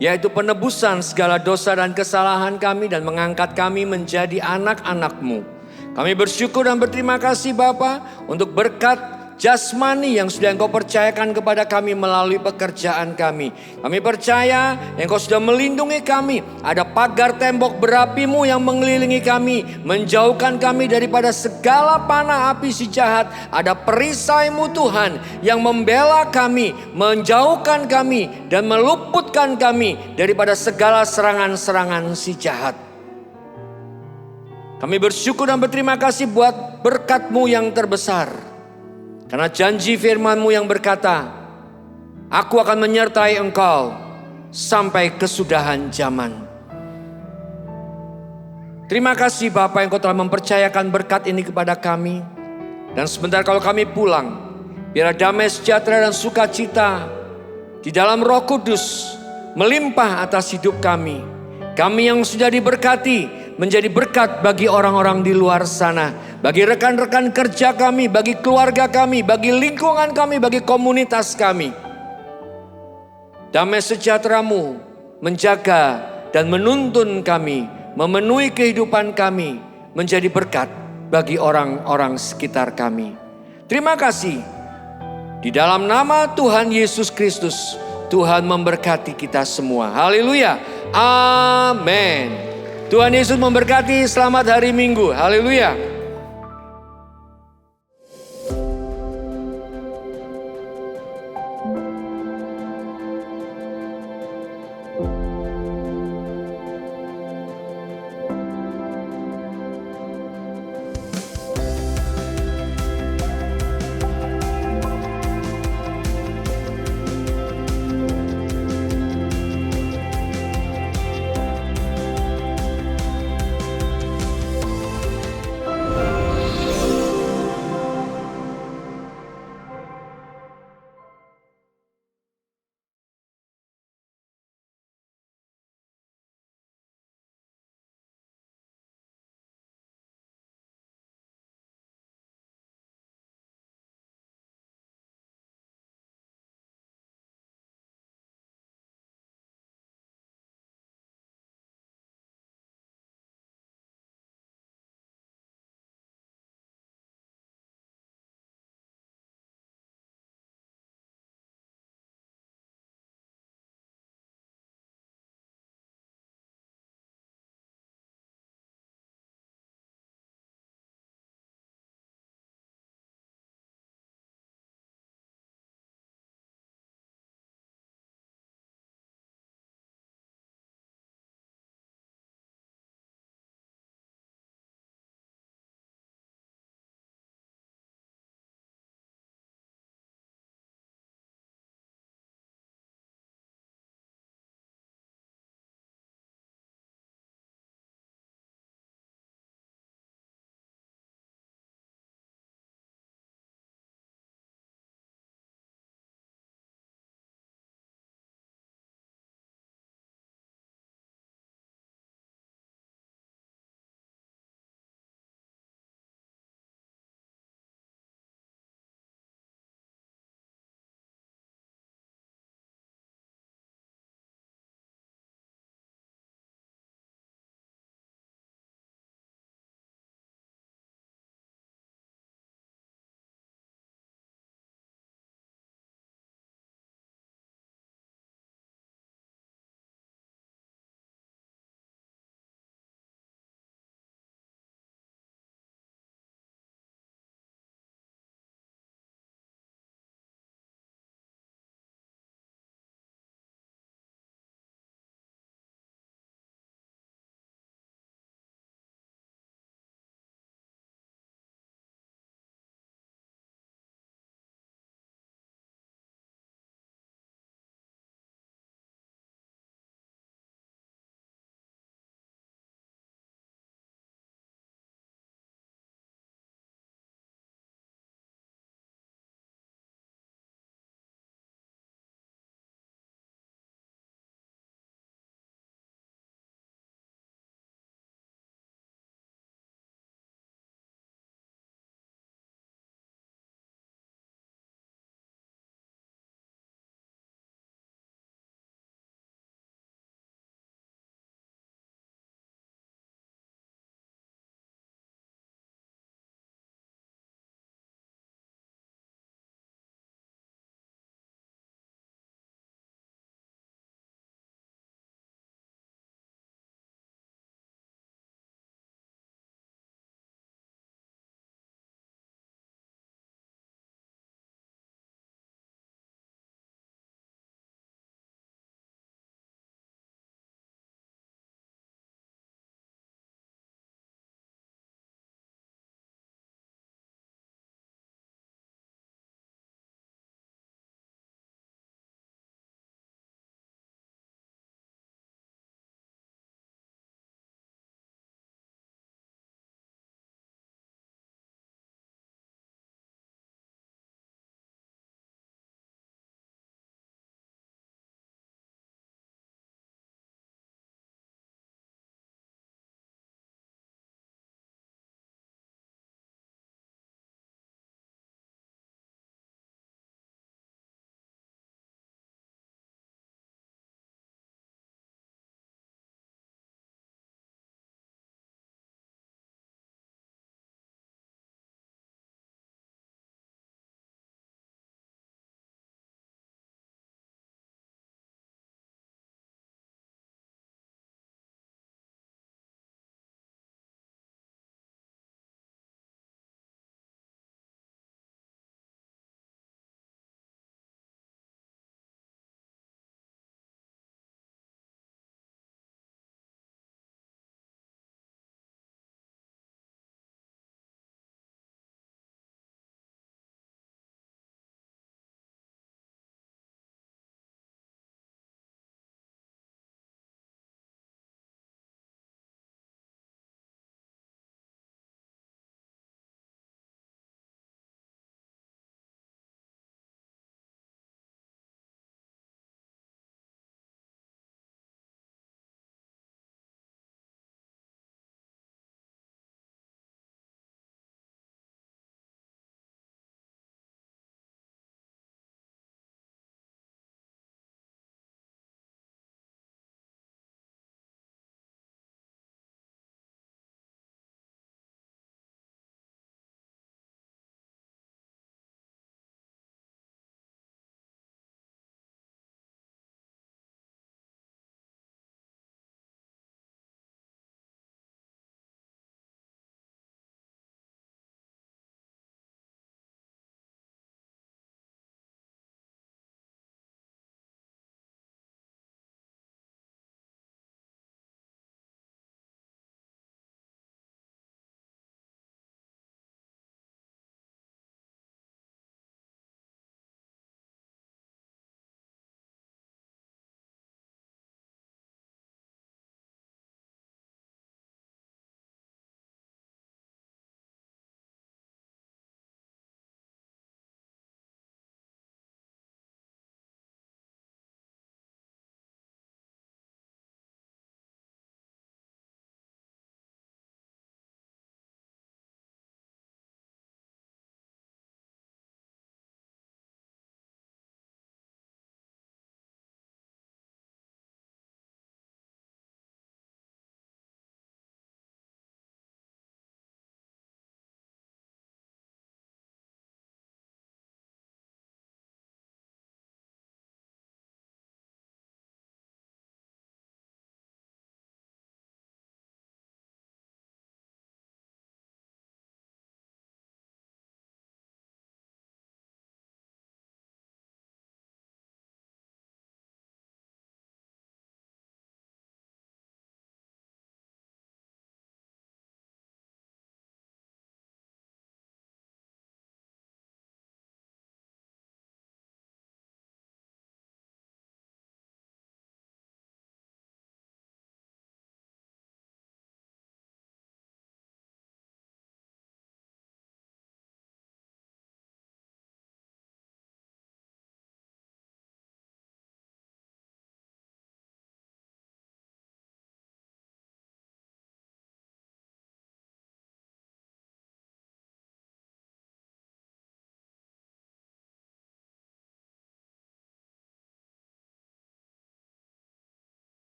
yaitu penebusan segala dosa dan kesalahan kami dan mengangkat kami menjadi anak-anak-Mu. Kami bersyukur dan berterima kasih Bapa untuk berkat jasmani yang sudah Engkau percayakan kepada kami melalui pekerjaan kami. Kami percaya Engkau sudah melindungi kami. Ada pagar tembok berapi-Mu yang mengelilingi kami, menjauhkan kami daripada segala panah api si jahat. Ada perisai-Mu Tuhan yang membela kami, menjauhkan kami dan meluputkan kami daripada segala serangan-serangan si jahat. Kami bersyukur dan berterima kasih buat berkat-Mu yang terbesar. Karena janji firman-Mu yang berkata, aku akan menyertai engkau sampai kesudahan zaman. Terima kasih Bapa, Engkau telah mempercayakan berkat ini kepada kami. Dan sebentar kalau kami pulang, biar damai sejahtera dan sukacita di dalam Roh Kudus melimpah atas hidup kami. Kami yang sudah diberkati menjadi berkat bagi orang-orang di luar sana, bagi rekan-rekan kerja kami, bagi keluarga kami, bagi lingkungan kami, bagi komunitas kami. Damai sejahtera-Mu menjaga dan menuntun kami, memenuhi kehidupan kami, menjadi berkat bagi orang-orang sekitar kami. Terima kasih Di dalam nama Tuhan Yesus Kristus, Tuhan memberkati kita semua. Haleluya. Amin. Tuhan Yesus memberkati. Selamat hari Minggu. Haleluya.